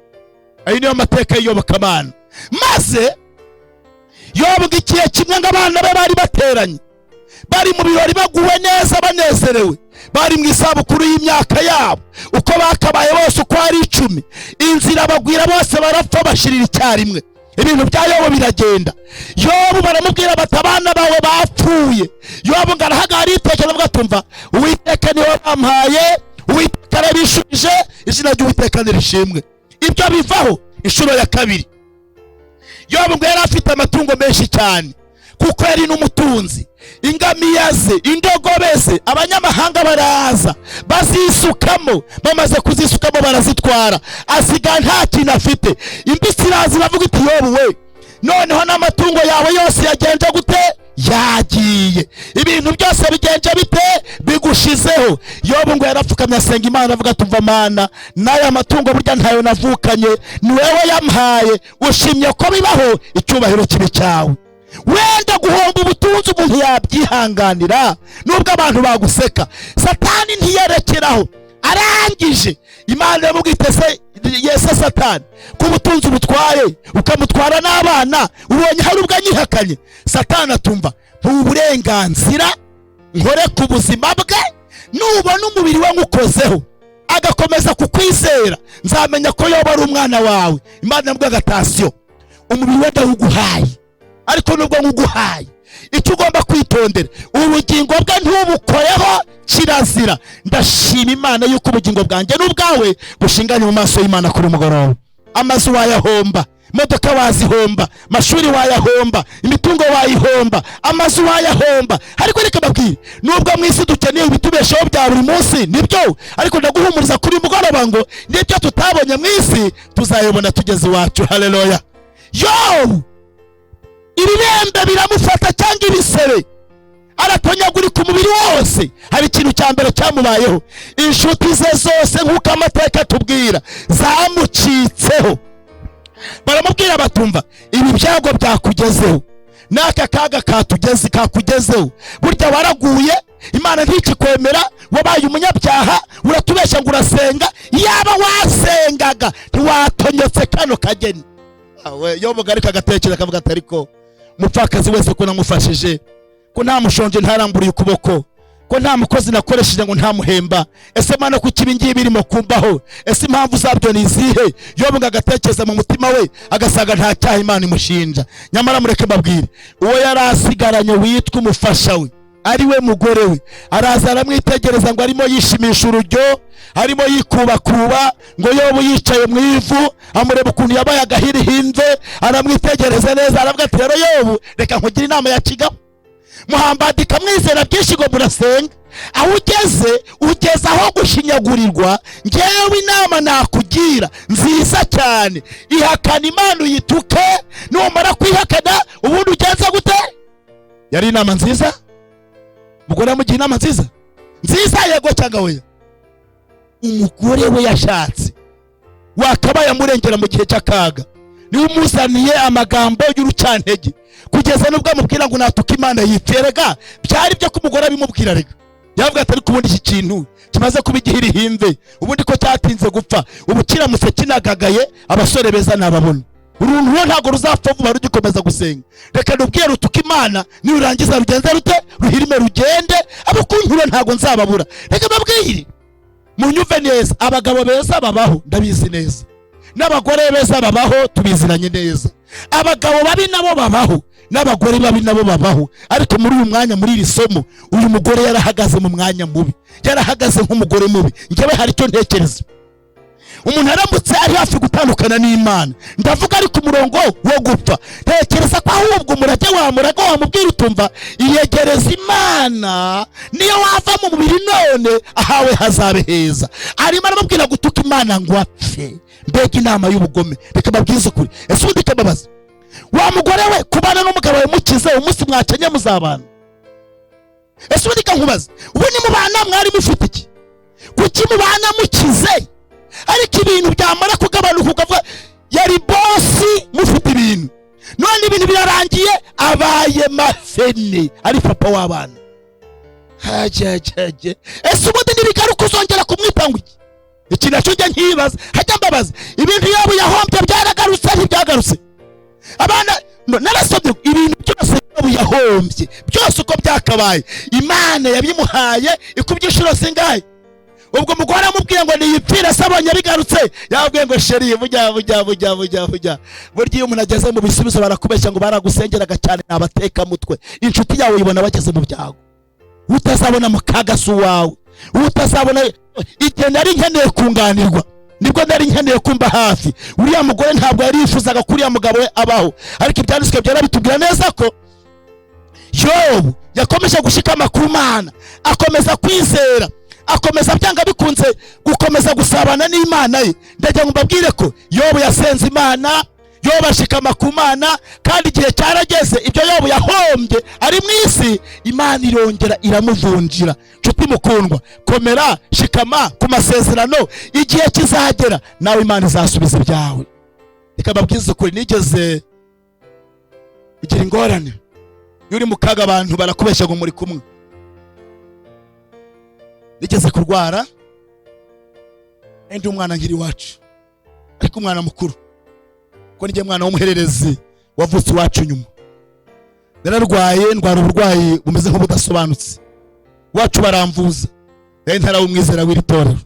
Ayo niyo mateka y'Iyobokamana. Maze Yobu igihe kimwe ngo abana be bari bateranye, bari mu birori baguwe neza banezerewe, bari mu isabukuru y'imyaka yabo, uko bakabaye bose uko ari 10, inzira bagwira bose barapfa bashirira icyarimwe. Ibintu bya Yobu biragenda. Yobu baramubwira bati abana bawe bapfuye. Yobu ngo arahagara yitekereza avuga tumva Uwiteka niwe bampaye, Uwiteka arabishubije, izina ry'Uwiteka nirishimwe. Ibyo bivaho inshuro ya 2. Yobu ngo yari afite amatungo menshi cyane kuko yari n'umutunzi. Ingamiya ze, indogobe ze, abanyamahanga baraza bazisukamo, bamaze kuzisukamo barazitwara, asiga nta kintu afite. Imbisi iraza iravuga iti Yobu we, noneho n'amatungo yawe yose yagenje gute? Yagiye. Ibintu byose bigenje bite? Bigushizeho. Yobu ngo yarapfukamye asenga Imana avuga tumva Mana, n'aya matungo burya ntayo navukanye, ni wewe yampaye, ushimye ko bibaho, icyubahiro kibe cyawe. Wenda guhomba ubutunzi umuntu yabyihanganira nubwo abantu baguseka. Satani ntiyerekeraho, arangije Imana yamubwite se Yesu Satani ku butunzi butwaye ukamutwara n'abana, ubonye hari ubwo anyihakanye? Satani atumva uburenganzira nkore ku buzima bwe, nubona umubiri we ngukozeho agakomeza kukwizera, nzamenya ko Yoba ari umwana wawe. Imana yambwiye agatasiyo umubiri we ndawuguhaye, ariko nubwo nguguhaye icyo ugomba kwitondera, ubugingo bwe ntubukoreho kirazira. ndashima Imana yuko ubugingo bwanjye n'ubwawe bushinganye mu maso y'Imana kuri mugoroba. Amazu wayahomba, imodoka wazihomba, mashuri wayahomba, imitungo wayihomba, amazu wayahomba, ariko reka babwire, nubwo mu isi dukeneye ibitubeshaho bya buri munsi nibyo, ariko ndaguhumuriza kuri mugoroba ngo nibyo tutabonye mu isi tuzayibona tugeze iwacu. Haleluya. Ibirembe biramufata cyangwa ibisebe, aratonyagurika umubiri wose. Hari ikintu cya mbere cyamubayeho, inshuti ze zose nk'uko amateka atubwira zamucitseho, baramubwira batumva ibi byago byakugezeho, n'aka kaga kakugezeho, burya waraguye, Imana ntikikwemera, wabaye umunyabyaha, uratubeshya ngo urasenga, yaba wasengaga ntiwatonyotse kano kageni. Yobu ariko agatekereza akavuga ati ariko umupfakazi wese ko namufashije, ko nta mushonje ntaramburiye ukuboko, ko nta mukozi nakoresheje ngo ntamuhemba, ese Mana ko ibi ngibi birimo kumbaho, ese impamvu zabyo ni izihe? Yobu agatekereza mu mutima we agasaga nta cyaha Imana imushinja. Nyamara mureke mbabwire, uwo yari asigaranye witwa umufasha we ari we mugore we, araza aramwitegereza ngo arimo yishimisha urujyo, arimo yikubakuba, ngo Yobu yicaye mu ivu, amureba ukuntu yabaye agahirihinze, aramwitegereza neza, aravuga ati rero Yobu, reka nkugire inama ya kigabo, muhambadika mwizera byinshi ngo murasenga, aho ugeze aho gushinyagurirwa, ngewe inama nakugira nziza cyane, ihakana Imana uyituke, numara kwihakana ubundi ugenza gute? Yari inama nziza? Umugore amugira inama nziza? Yego cyangwa oya? Umugore we yashatse wakabaye amurengera mu gihe cy'akaga, niwe umuzaniye amagambo y'urucantege, kugeza nubwo amubwira ngo natuka Imana yiterega, byari byo kumugora bimubwira rega. Yavuga ati ariko ubundi iki kintu kimaze kuba igihirihinze, ubundi ko cyatinze gupfa, ubu kiramutse kinagagaye abasore beza nababona, uruntu rwo ntabwo ruzapfa vuba rugikomeza gusenga. Reka nubwire rutuka Imana, nirurangiza rugenze rute? Ruhirime rugende, abo kunkura ntabwo nzababura. Reka babwire, munyumve neza, abagabo beza babaho ndabizi neza, n'abagore beza babaho tubiziranye neza, abagabo babi nabo babaho, n'abagore babi nabo babaho. Ariko muri uyu mwanya, muri iri somo, uyu mugore yarahagaze mu mwanya mubi, yarahagaze nk'umugore mubi. Njyewe hari icyo ntekereza, umuntu aramutse ari hafi gutandukana n'Imana, ndavuga ari ku murongo wo gupfa, tekereza ko ahubwo umurage wamubwira utumva iyegereza Imana, niyo wava mu mubiri none ahawe hazabe heza. Arimo aramubwira gutuka Imana ngo apfe. Mbega inama y'ubugome. Reka babwize ukuri, ese ubundi kababaza, wa mugore we kubana n'umugabo we mukize umunsi mwakenye muzabana? Ese ubundi kankubaza, ubu ni mubana mwari mufite iki? Kuki mubana mukize ariko ibintu byamara kugabanuka ukavuga yari bosi mufite ibintu, none ibintu birarangiye abaye mafene ari papa w'abana? Ese ubundi nibigaruka uzongera kumwitanga iki? Iki nacyo njya nkibaza, hajya mbabaza, ibintu Yobu yahombye byaragarutse ntibyagarutse? Abana narasabye ibintu byose Yobu yahombye byose uko byakabaye, Imana yabimuhaye ikubye inshuro zingahe? Ubwo mugore amubwiye ngo niyipfire, sabonye bigarutse, yabwiye ngo sheri burya burya iyo umuntu ageze mu bisubizo barakubeshya ngo baragusengeraga cyane, nabateka mutwe. Inshuti yawe yibona bageze mu byago, utazabona mu kaga su wawe, utazabona. Igihe nari nkeneye kunganirwa nibwo nari nkeneye kumba hafi. Uriya mugore ntabwo yari yifuzaga kuri ya mugabo we abaho, ariko ibyanditswe byera bitubwira neza ko Yobu yakomeje gushikama ku Mana, akomeza kwizera, akomeza byanga bikunze gukomeza gusabana n'Imana ye. Ndagira ngo mbabwire ko Yobu yasenze Imana, Yobu ashikama ku Mana, kandi igihe cyarageze ibyo Yobu yahombye ari mu isi, Imana irongera iramuvunjira. Nshuti mukundwa, komera, shikama ku masezerano, igihe kizagera nawe Imana izasubiza ibyawe. Reka babwize ukuri, nigeze ugira ingorane, yuri mu kaga abantu barakubeshya ngo muri kumwe. Nigeze kurwara, ndi umwana nkiri wacu, ariko umwana mukuru, ko nige mwana w'umuhererezi wavutse iwacu nyuma. Nararwaye, ndwara uburwayi bumeze nk'ubudasobanutse, wacu baramvuza, ntarawe umwizera w'iri torero,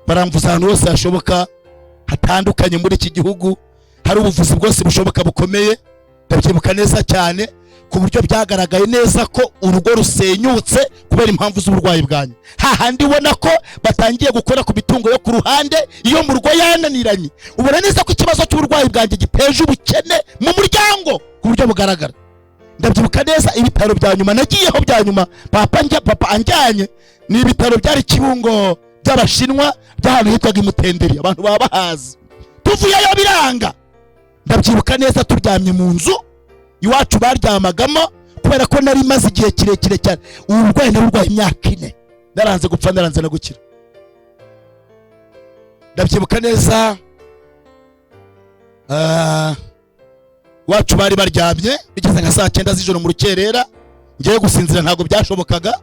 baramvuza ahantu hose hashoboka hatandukanye muri iki gihugu, hari ubuvuzi bwose bushoboka bukomeye. Ndabyibuka neza cyane ku buryo byagaragaye neza ko urugo rusenyutse kubera impamvu z'uburwayi bwanyu. Hahandi ubona ko batangiye gukora ku bitungo yo ku ruhande iyo mu rugo yananiranye, ubona neza ko ikibazo cy'uburwayi bwanjye giteje ubukene mu muryango ku buryo bugaragara. Ndabyibuka neza ibitaro bya nyuma nagiyeho bya nyuma papa anjyanye ni ibitaro byari Kibungo by'Abashinwa by'ahantu hitwaga Imutenderi, abantu baba bahazi. Tuvuyeyo biranga. Ndabyibuka neza turyamye mu nzu iwacu baryamagamo kubera ko nari maze igihe kirekire cyane uburwayi n'uburwayi imyaka 4 naranze gupfa naranze no gukira. Ndabyibuka neza wacu bari baryamye bigeze nka saa 9 z'ijoro mu rukerera, ngiye gusinzira ntago byashobokaga.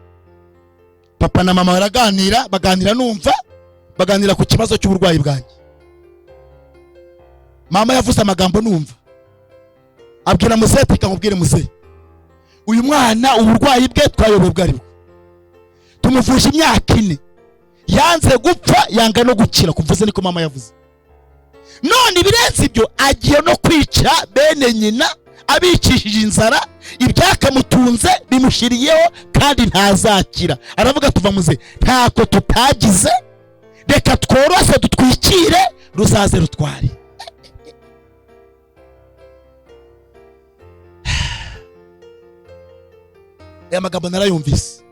Papa na mama baganira numva baganira ku kibazo cy'uburwayi bwanjye. Mama yavuze amagambo numva, abwira Muzehe tikamubwire Muzehe, uyu mwana uburwayi bwe twayoboye bwari bwo, tumuvuje imyaka 4 yanze gupfa yanga no gukira. Kuvuze niko mama yavuze. None ibirenze ibyo agiye no kwica bene nyina abicishije inzara, ibyakamutunze bimushiriyeho kandi ntazakira. Aravuga tuva Muzehe ntako tutagize, reka tworose dutwikire ruzaze rutware. Aya magambo narayumvise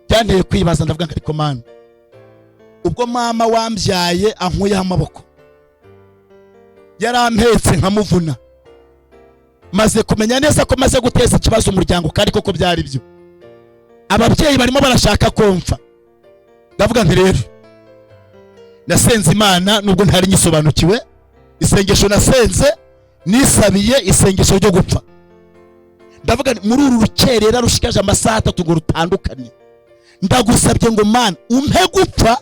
cyanteye kwibaza, ndavuga ngo ariko Mana, ubwo mama wambyaye ankuyeho amaboko yarampetse nkamuvuna, maze kumenya neza ko maze guteza ikibazo umuryango kandi koko byari byo, ababyeyi barimo barashaka komfa. Ndavuga nti rero nasenze Imana nubwo ntari nyisobanukiwe, isengesho nasenze nisabiye isengesho ryo gupfa. Ndavuga muri uru rukerera rushikaje amasaha 3 ngo rutandukanye, ndagusabye ngo Mana umpe gupfa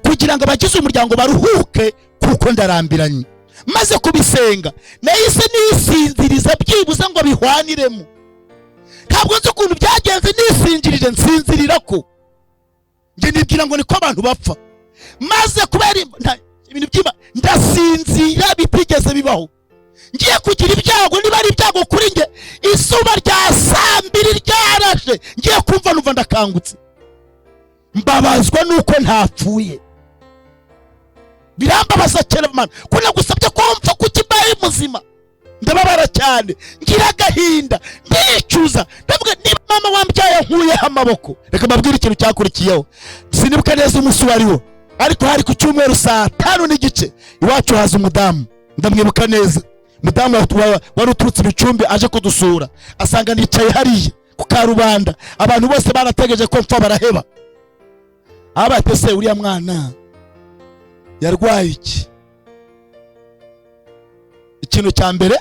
kugira ngo abagize umuryango baruhuke kuko ndarambiranye. Maze kubisenga nahise nisinziriza byibuze ngo bihwaniremo. Ntabwo nzi ukuntu byagenze nisinjirije nsinzirira ko nge nibwira ngo niko abantu bapfa. Maze kubera ibintu byima ndasinzira bitigeze bibaho. Ngiye kugira ibyago, niba ari ibyago kuri nge isuba rya saa 2 ryarashe, ngiye kumva numva ndakangutse. Mbabazwa nuko ntapfuye. Birambabaza cyane Mana ko nagusabye ko mpfa kukibaye muzima. Ndababara cyane, ngira agahinda, ndicuza. Ndavuga niba mama wambyaye nkuyeho amaboko, reka mbabwire ikintu cyakurikiyeho. Sinibuka neza umunsi wariho, ariko hari ku cyumweru saa 5 n'igice iwacu haza umudamu. Ndamwibuka neza, mudamu wari uturutse ibicumbi aje kudusura, asanga nicaye hariya ku karubanda, abantu bose barategereje ko mpfa baraheba. Abatese uriya mwana yarwaye iki? Ikintu cya mbere,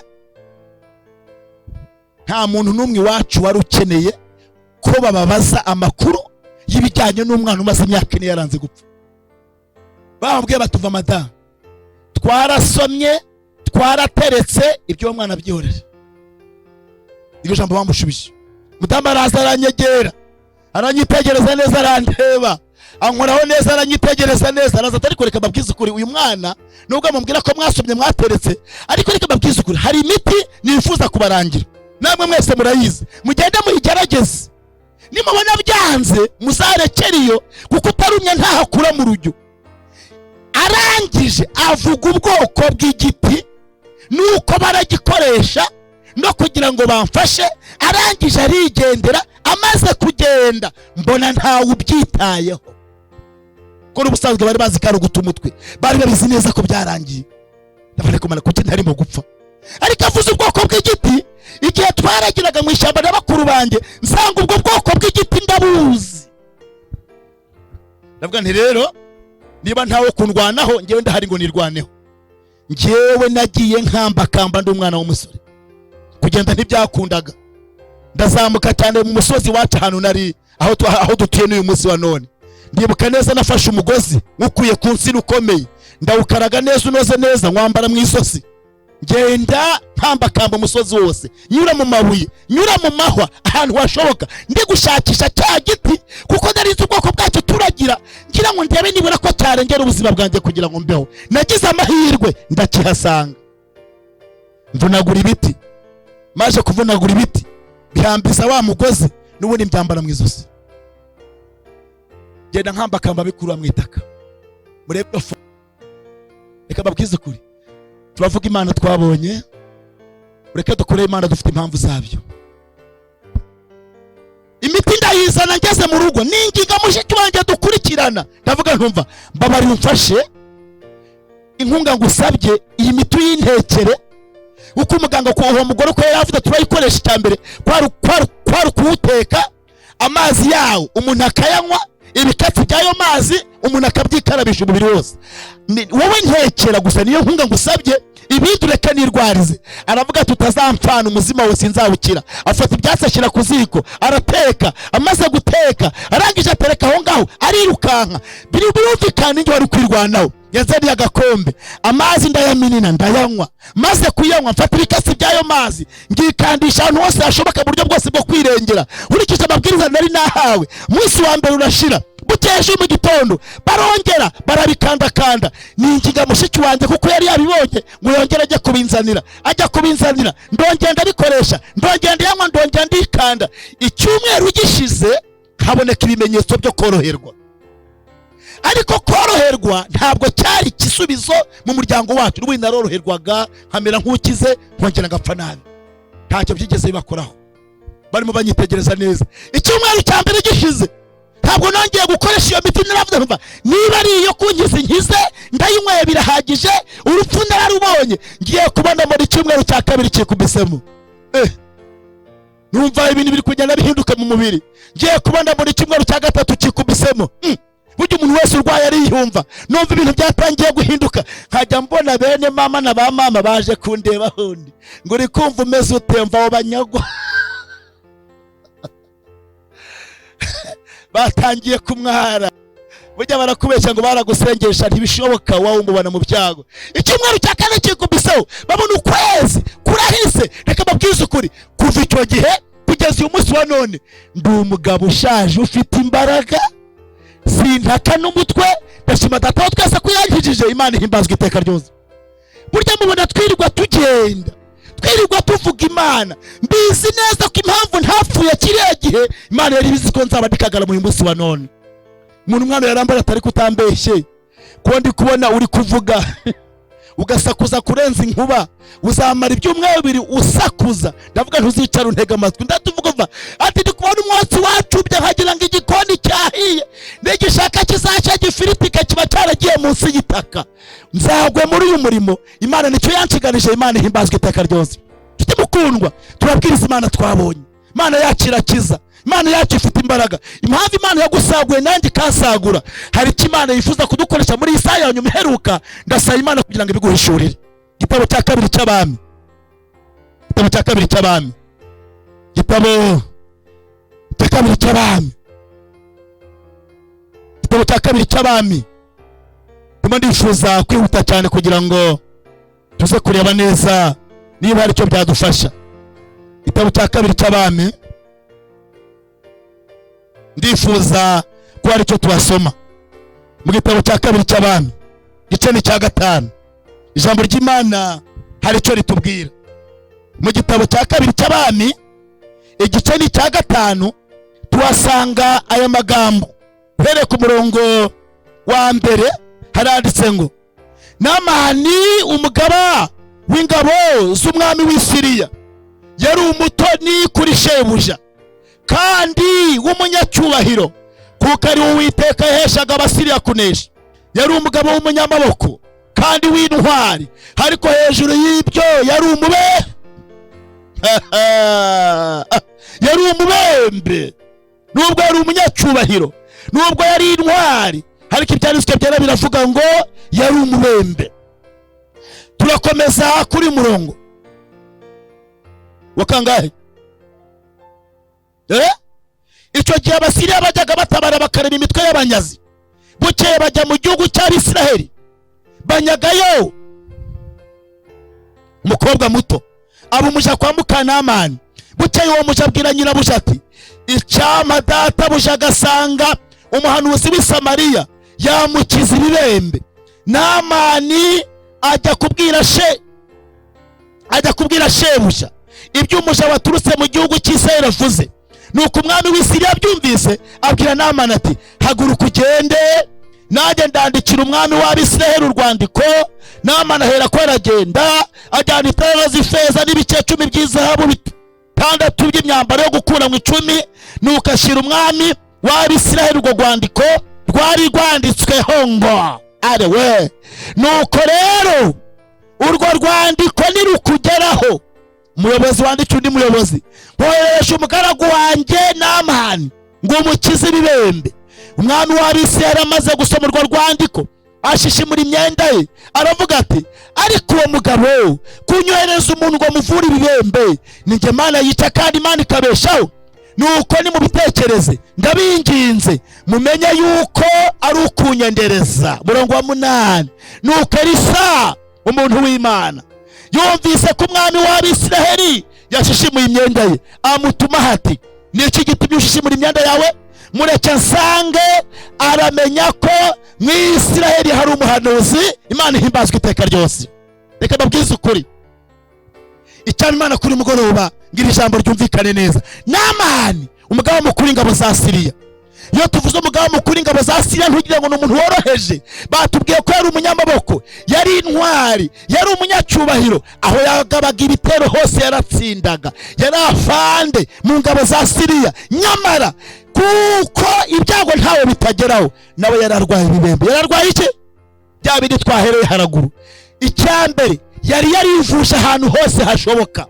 nta muntu n'umwe wacu wari ukeneye ko bababaza amakuru y'ibijyanye n'umwana umaze imyaka 4 yaranze gupfa. Bambwiye batuva madamu, twarasomye twarateretse ibyo mwana byihorere. Iryo jambo bamushubije. Mudamu araza aranyegera, aranyitegereza neza, arandeba, ankoraho neza, aranyitegereza neza, araza atari kureka babwiza ukuri. Uyu mwana nubwo amubwira ko mwasomye mwateretse, ariko reka babwiza ukuri, hari imiti nifuza kubarangira, namwe mwese murayizi, mugende muyigerageze. Nimubona byanze muzarekera iyo, kuko utarumye ntahakura mu rujyo. Arangije avuga ubwoko bw'igiti nuko baragikoresha no kugira ngo bamfashe. Arangije arigendera, amaze kugenda mbona ntawe ubyitayeho, ko n'ubusanzwe bari bazi ko ari uguta umutwe, bari babizi neza ko byarangiye. Ndavuga ko Mana kuki ntarimo gupfa. Ariko avuze ubwoko bw'igiti, igihe twaragiraga mu ishyamba n'abakuru banjye nsanga ubwo bwoko bw'igiti ndabuzi. Ndavuga nti rero niba ntawe kundwanaho ngewe ndahari ngo nirwaneho. Ngewe nagiye nkambakamba ndi umwana w'umusore, kugenda ntibyakundaga. Ndazamuka cyane mu musozi wacu ahantu nari aho dutuye n'uyu munsi wa none. Ndibuka neza nafashe umugozi ukuye ku nsina ukomeye, ndawukaraga neza unoze neza, nkwambara mu isosi, ngenda nkambakamba umusozi wose, nyura mu mabuye, nyura mu mahwa, ahantu hashoboka, ndi gushakisha cya giti kuko ndarize ubwoko bwacyo turagira, ngira ngo ndebe nibura ko cyarengera ubuzima bwanjye kugira ngo mbeho. Nagize amahirwe ndakihasanga. mvunagura ibiti, maje kuvunagura ibiti bihambiza wa mugozi n'ubundi mbyambara mu izosi, genda nkambakamba bikurura mu itaka. Murebe reka babwize ukuri, turavuga Imana twabonye, ureke dukore Imana dufite impamvu zabyo. Imiti ndayizana ngeze mu rugo, ninginga mushiki wanjye dukurikirana, ndavuga ntumva mbabari umfashe inkunga ngusabye iyi miti y'intekere, uko umuganga ko uwo mugore ko yavuze turayikoresha cyambere kwari kuwuteka amazi yawo umuntu akayanywa, ibikatsi byayo mazi umuntu akabyikarabisha umubiri wose. Wowe ntekera gusa niyo nkunga ngusabye, ibindi ureke nirwarize. Aravuga tutazamfana umuzima wose sinzawukira. Afata ibyatsi ashyira ku ziko arateka, amaze guteka arangije atereka aho ngaho arirukanka, birumvikana ingi wari kwirwanaho. Yazaniye agakombe, amazi ndayaminina ndayanywa, maze kuyanywa mfata ibikatsi byayo mazi ngikandisha ahantu hose hashoboka buryo bwose bwo kwirengera. Urikije amabwiriza nari nahawe, munsi wa mbere urashira, bukeje mu gitondo barongera barabikandakanda. Ninginga mushiki wanjye kuko yari yabibonye ngo yongere ajye kubinzanira, ndongenda bikoresha, ndongenda yanywa, ndongenda ndikanda. Icyumweru gishize haboneka ibimenyetso byo koroherwa. Ariko koroherwa ntabwo cyari kisubizo mu muryango wacu. N'ubundi naroroherwaga nkamera nk'ukize, nkongera ngapfa nabi, ntacyo byigeze bibakoraho. Barimo banyitegereza neza. Icyumweru cya mbere gishize ntabwo nongeye gukoresha iyo miti. Naravuze mva niba ari iyo kunkiza nkize, ndayinyweye birahagije, urupfu nararubonye. Ngiye kubona muri icyumweru cya kabiri kikubisemo, numva ibintu biri kugenda bihinduka mu mubiri. Ngiye kubona muri icyumweru cya gatatu kikubisemo. Burya umuntu wese urwaye ariyumva, numva ibintu byatangiye guhinduka. Nkajya mbona bene mama na ba mama baje kundeba hundi ngo uri kumva umeze utemva abo banyagwa. Batangiye kumwara, burya barakubeshya ngo baragusengesha ntibishoboka, wowe umubona mu byago. Icyumweru cya kane kikubiseho, babona ukwezi kurahise. Reka babwize ukuri, kuva icyo gihe kugeza uyu munsi wa none ndi umugabo ushaje ufite imbaraga, sintaka n'umutwe. Ndashima Data wa twese ko yankijije. Imana ihimbazwe iteka ryose. Burya mubona twirirwa tugenda, twirirwa tuvuga Imana, mbizi neza ko impamvu ntapfuye kiriya gihe Imana yari bizi ko nzaba ndikagara mu munsi wa none. Umuntu umwana yarambara atari kutambeshye, ko ndi kubona uri kuvuga ugasakuza kurenza inkuba, uzamara ibyumweru bibiri usakuza. Ndavuga ntuzicara untega amatwi, ndatuvuga mva ati ndi kubona umwotsi wacubye nkagira ngo igikoni cyahiye, n'igishaka kizashya gifiritika kiba cyaragiye munsi y'itaka. Nzagwe muri uyu murimo. Imana nicyo yanshiganije. Imana ihimbazwe iteka ryose. Nshuti mukundwa, turabwiriza Imana twabonye. Imana yacu irakiza, Imana yacu ifite imbaraga. Impamvu Imana yagusaguye nanjye kansagura, hari icyo Imana yifuza kudukoresha muri iyi saa ya nyuma iheruka. Ndasaba Imana kugira ngo ibiguhishurire. Igitabo cya kabiri cy'Abami, igitabo cya kabiri cy'Abami, igitabo cya kabiri cy'Abami, igitabo cya kabiri cy'Abami. Ndimo ndifuza kwihuta cyane kugira ngo tuze kureba neza niba hari icyo byadufasha. Igitabo cya kabiri cy'Abami, ndifuza ko hari icyo tubasoma mu gitabo cya kabiri cy'Abami, igice ni cya 5. Ijambo ry'Imana hari icyo ritubwira mu gitabo cya kabiri cy'Abami, igice ni cya 5. Tuhasanga aya magambo. Uhereye ku murongo wa mbere haranditse ngo Namani umugaba w'ingabo z'umwami w'i Siriya yari umutoni kuri shebuja kandi w'umunyacyubahiro, kuko ari Uwiteka yaheshaga Abasiriya kunesha. Yari umugabo w'umunyamaboko kandi w'intwari, ariko hejuru y'ibyo yari umubembe. Nubwo yari umunyacyubahiro, nubwo yari intwari, ariko ibyanditswe byera biravuga ngo yari umubembe. Turakomeza kuri murongo wa kangahe? Icyo gihe Abasiriya bajyaga batabara bakareba imitwe y'abanyazi. Bukeye bajya mu gihugu cy'Abisiraheli, banyagayo umukobwa muto, aba umuja kwa Mukanamani. Bukeye uwo muja abwira nyirabuja ati icyama databuja agasanga umuhanuzi w'i Samariya yamukiza ibibembe. Namani ajya kubwira ajya kubwira shebuja ibyo umuja waturutse mu gihugu cy'Isirayeli avuze. Nuko umwami w'Isiriya byumvise abwira Namani ati haguruka ugende, nanjye ndandikira umwami w'Abisirayeli urwandiko. Namani ahera ko aragenda, ajyana itara z'ifeza n'ibice 10 by'izahabu bitandatu by'imyambaro yo gukura mu 10. Nuko ashyira umwami w'Abisirayeli urwo rwandiko rwari rwanditsweho ngo arewe. Nuko rero urwo rwandiko nirukugeraho, umuyobozi wandika undi muyobozi, mwohereje umugaragu wanjye Namani ngo umukize ibibembe. Umwami w'Abisirayeli amaze gusoma urwo rwandiko ashishimura imyenda ye, aravuga ati ariko uwo mugabo kunyohereza umuntu ngo muvure ibibembe, ni njye Mana yica kandi Imana ikabeshaho? Nuko nimubitekereze, ndabinginze mumenye yuko ari ukunyendereza. Murongo wa 8. Nuko Elisa umuntu w'Imana yumvise ko umwami w'Abisirayeli yashishimuye imyenda ye, amutuma hati niki gitumye ushishimura imyenda yawe? Mureke nsange. Aramenya ko mu Isirayeli hari umuhanuzi. Imana ihimbazwe iteka ryose. Reka babwize ukuri icyane Imana kuri mugoroba, ngira ijambo ryumvikane neza. Namani umugaba mukuru ingabo za Siriya. Iyo tuvuze umugaba mukuru ingabo za Siriya ntugire ngo ni umuntu woroheje. Batubwiye ko yari umunyamaboko, yari intwari, yari umunyacyubahiro. Aho yagabaga ibitero hose yaratsindaga, yari afande mu ngabo za Siriya. Nyamara kuko ibyago ntawe bitageraho, nawe yararwaye ibibembe. Yararwaye iki? Bya bindi twahereye haraguru. Icyambere yari yarivuje ahantu hose hashoboka.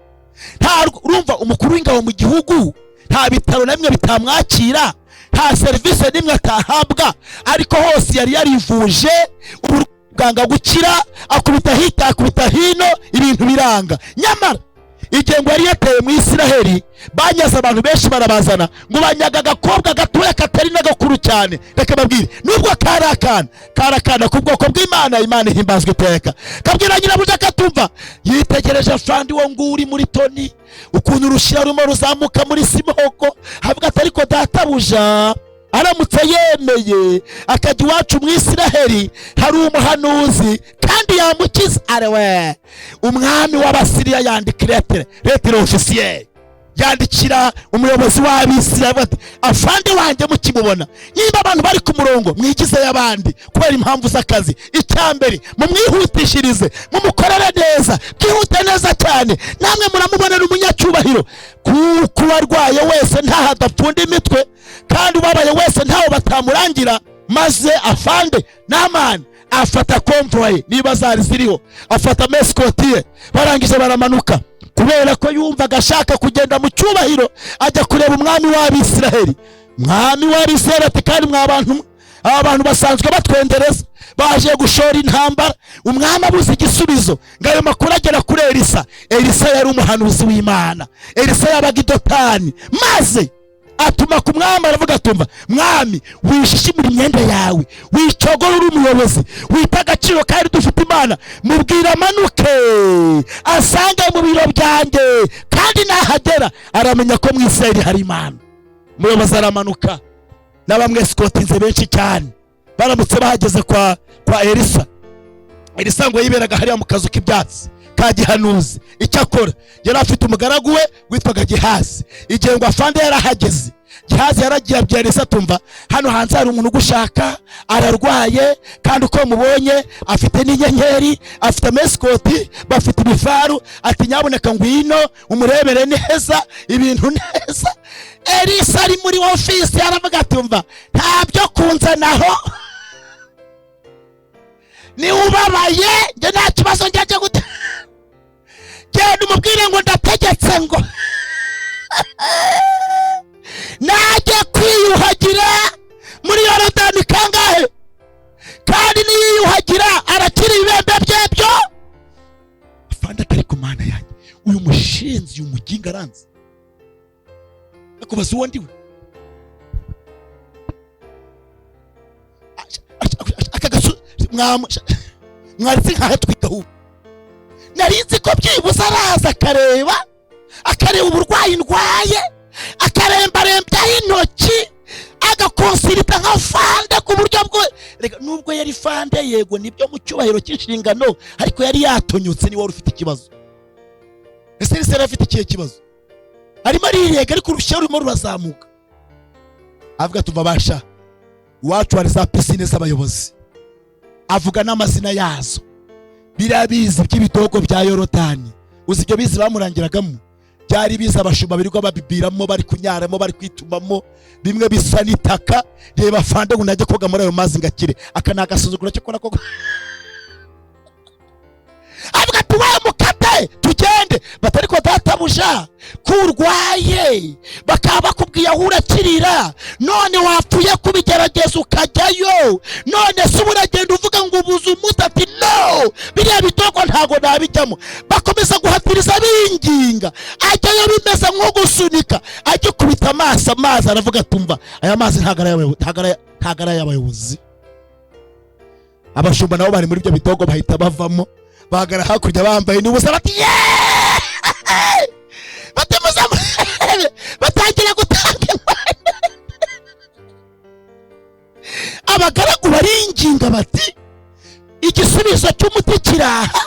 Urumva umukuru w'ingabo mu gihugu nta bitaro na bimwe bitamwakira, nta serivisi nimwe atahabwa, ariko hose yari yarivuje ubuganga gukira, akubita hita akubita hino, ibintu biranga. Nyamara igihe ngo yari yateye mu Isirayeli, banyaze abantu benshi barabazana ngo banyaga agakobwa gatoya katari n'agakuru cyane. Reka babwire, nubwo karakana ku bwoko bw'Imana, Imana ihimbazwe iteka. Kabwira nyirabuja katumva, yitegereje afandi wo nguri muri toni, ukuntu urushira rumo ruzamuka muri simoko, havuga ati ariko databuja aramutse yemeye akajya iwacu mu Isirayeli hari umuhanuzi kandi yamukiza. Arewe umwami w'Abasiriya yandika lettre officielle, yandikira umuyobozi w'Abisirayeli ati afande wanjye mukimubona, niba abantu bari ku murongo mwigize y'abandi kubera impamvu z'akazi, icyambere mumwihutishirize, mumukorere neza, byihute neza cyane. Namwe muramubonera umunyacyubahiro, kuko warwaye wese ntaho adapfunda imitwe, kandi ubabaye wese ntaho batamurangira. Maze afande Namani afata convoy, niba zari ziriho, afata mescotier, barangije baramanuka kubera ko yumvaga ashaka kugenda mu cyubahiro, ajya kureba umwami w'Abisirayeli. Umwami w'Abisirayeli ati kandi abantu basanzwe batwendereza, baje gushora intambara. Umwami abuze igisubizo, ngayo makuru agera kuri Elisa. Elisa yari umuhanuzi w'Imana, Elisa yabaga i Dotani. Maze atuma ku mwami, aravuga atumva mwami wishishimura imyenda yawe, wicogora uri umuyobozi, wita agaciro kandi dufite Imana, mubwira amanuke asange mu biro byanjye, kandi nahagera aramenya ko mu Isirayeli hari Imana. Umuyobozi aramanuka n'abamwesikotinze benshi cyane, baramutse bahageze kwa Elisa. Elisa ngo yiberaga hariya mu kazu k'ibyatsi ka gihanuzi. Icyakora yari afite umugaragu we witwaga Gehazi. Igihe ngo afande yarahageze, Gehazi yaragiye abwira Elisa tumva hano hanze hari umuntu ugushaka, ararwaye kandi uko mubonye afite n'inyenyeri, afite mescoti, bafite ibifaru, ati nyaboneka ngwino umurebere neza ibintu neza. Elisa ari muri office aravuga tumva ntabyo kunzanaho, ni ubabaye nge nta kibazo njyaje gute, genda umubwire ngo ndategetse ngo najye kwiyuhagira muri Yorodani kangahe, kandi niyuhagira arakira ibibembe byebyo. Afande atari ku Mana yanjye, uyu mushinzi uyu muginga aranze, akubaza uwo ndiwe. Mwaritse nkaho twitaho, narinzi ko byibuze araza akareba uburwayi ndwaye, akarembarembyaho intoki, agakonsirita nka fande ku buryo bwo. Nubwo yari fande yego nibyo mu cyubahiro cy'inshingano, ariko yari yatonyotse, ni wari ufite ikibazo. ese Isiraheli afite ikihe kibazo? Arimo arirega ariko urushaho rurimo rurazamuka. Avuga tuva basha iwacu hari za pisine z'abayobozi, avuga n'amazina yazo, birabizi by'ibitogo bya Yorodani. Uzi ibyo bizi bamurangiragamo byari biza abashumba birirwa babibiramo, bari kunyaramo, bari kwitumamo, bimwe bisa n'itaka. Reba fande ngo najye koga muri ayo mazi ngakire. Aka ni agasuzuguro cyo kora koga. Avuga tuwaye mukate tugende, batari ko databuja kurwaye, bakaba bakubwiye aho urakirira, none wapfuye kubigerageza ukajyayo, none se uragenda uvuga ngo ubuze umuti. Ati no, biriya bitogo ntago nabijyamo. Bakomeza guhatiriza binginga, ajyayo bimeze nko gusunika, agikubita amazi aravuga tumva aya mazi ntagara y'abayobozi. Abashumba nabo bari muri ibyo bitogo bahita bavamo, bagara hakurya bambaye n'ubusa bati batemuza batangira gutanga. Abagaragu baringinga bati igisubizo cy'umuti kiraha,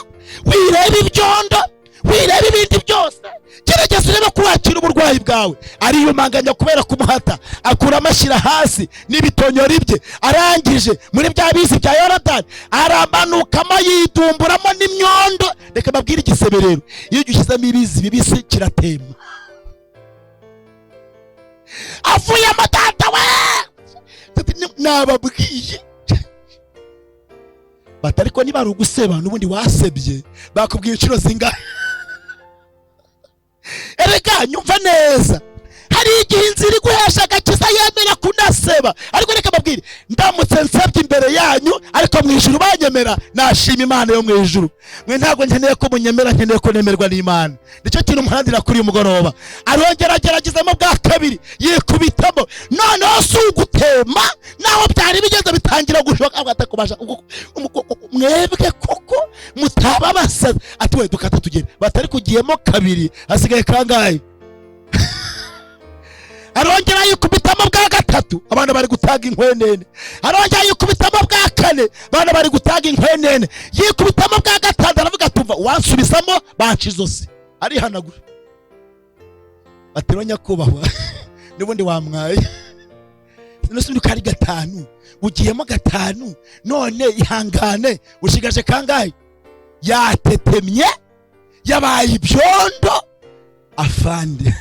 wireba ibyondo, wireba ibindi byose, gerageza urebe kuwakira uburwayi bwawe. Ariyumanganya kubera kumuhata, akura amashyira hasi n'ibitonyori bye. Arangije muri bya bizi bya Yorodani aramanukamo yidumburamo n'imyondo. Reka babwire igisebe rero, iyo gishyizemo ibizi bibisi kiratema. Avuye amatata we nababwiye batari ko niba ari uguseba n'ubundi wasebye bakubwiye inshuro zingahe. Erega nyumva neza, hari igihe inzira iguhesha agakiza yemera kunaseba. Ariko reka babwire, ndamutse nsabye imbere yanyu ariko mu ijuru banyemera, nashima Imana yo mu ijuru. Mwe ntabwo nkeneye ko munyemera, nkeneye ko nemerwa n'Imana. Nicyo kintu muhandira kuri uyu mugoroba. Arongera ageragezamo bwa kabiri, yikubitamo, noneho si ugutema naho byari bigeze bitangira gushoka. Abatakubasha mwebwe koko mutaba basaza. Ati we dukata tugere, batari kugiyemo kabiri, hasigaye kangahe? Arongera yikubitamo bwa gatatu, abana bari gutaga inkwenene. Arongera yikubitamo bwa kane, abana bari gutaga inkwenene. Yikubitamo bwa gatanu, aravuga tumva wansubisamo banci zose. Arihanagura ati nyakubahwa n'ubundi wamwaye, nose kari gatanu, ugiyemo gatanu, none ihangane ushigaje kangahe? Yatetemye yabaye ibyondo afande.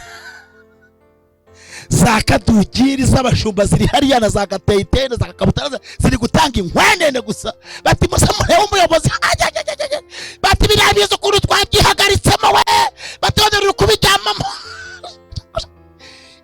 Za kadugiri z'abashumba ziri hariya na za gateyitene za kabutara ziri gutanga inkwenene gusa. Bati musa murebe umuyobozi, bati birabizo kuri twabyihagaritsemo we, bati wonera kubijyamamo.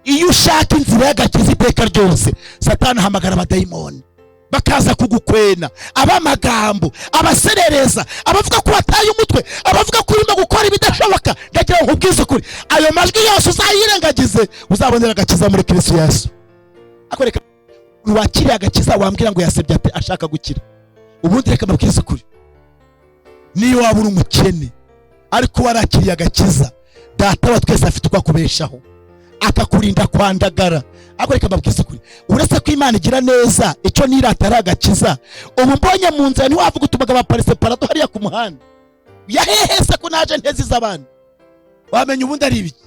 Iyo ushaka inzira y'agakiza iteka ryose, Satani ahamagara abadayimoni bakaza kugukwena, abamagambo, abaserereza, abavuga ko bataye umutwe, abavuga ko urimo gukora ibidashoboka. Ndagira ngo ubwize ukuri, ayo majwi yose uzayirengagize, uzabonera agakiza muri Kristo Yesu. Akoreka wakiriye agakiza wambwira ngo yasebye ate ashaka gukira. Ubundi reka mbabwize ukuri, niyo waba uri umukene ariko warakiriye agakiza, Data wa twese afite uko akubeshaho, akakurinda kwandagara. Akoreka mbabwize ukuri, uretse ko Imana igira neza, icyo nirata ari agakiza. Ubu mbonye mu nzira ntiwavuga utumaga abapariseparato hariya ku muhanda, yahehese ko naje ntezi z'abandi, wamenye ubundi ari ibiki.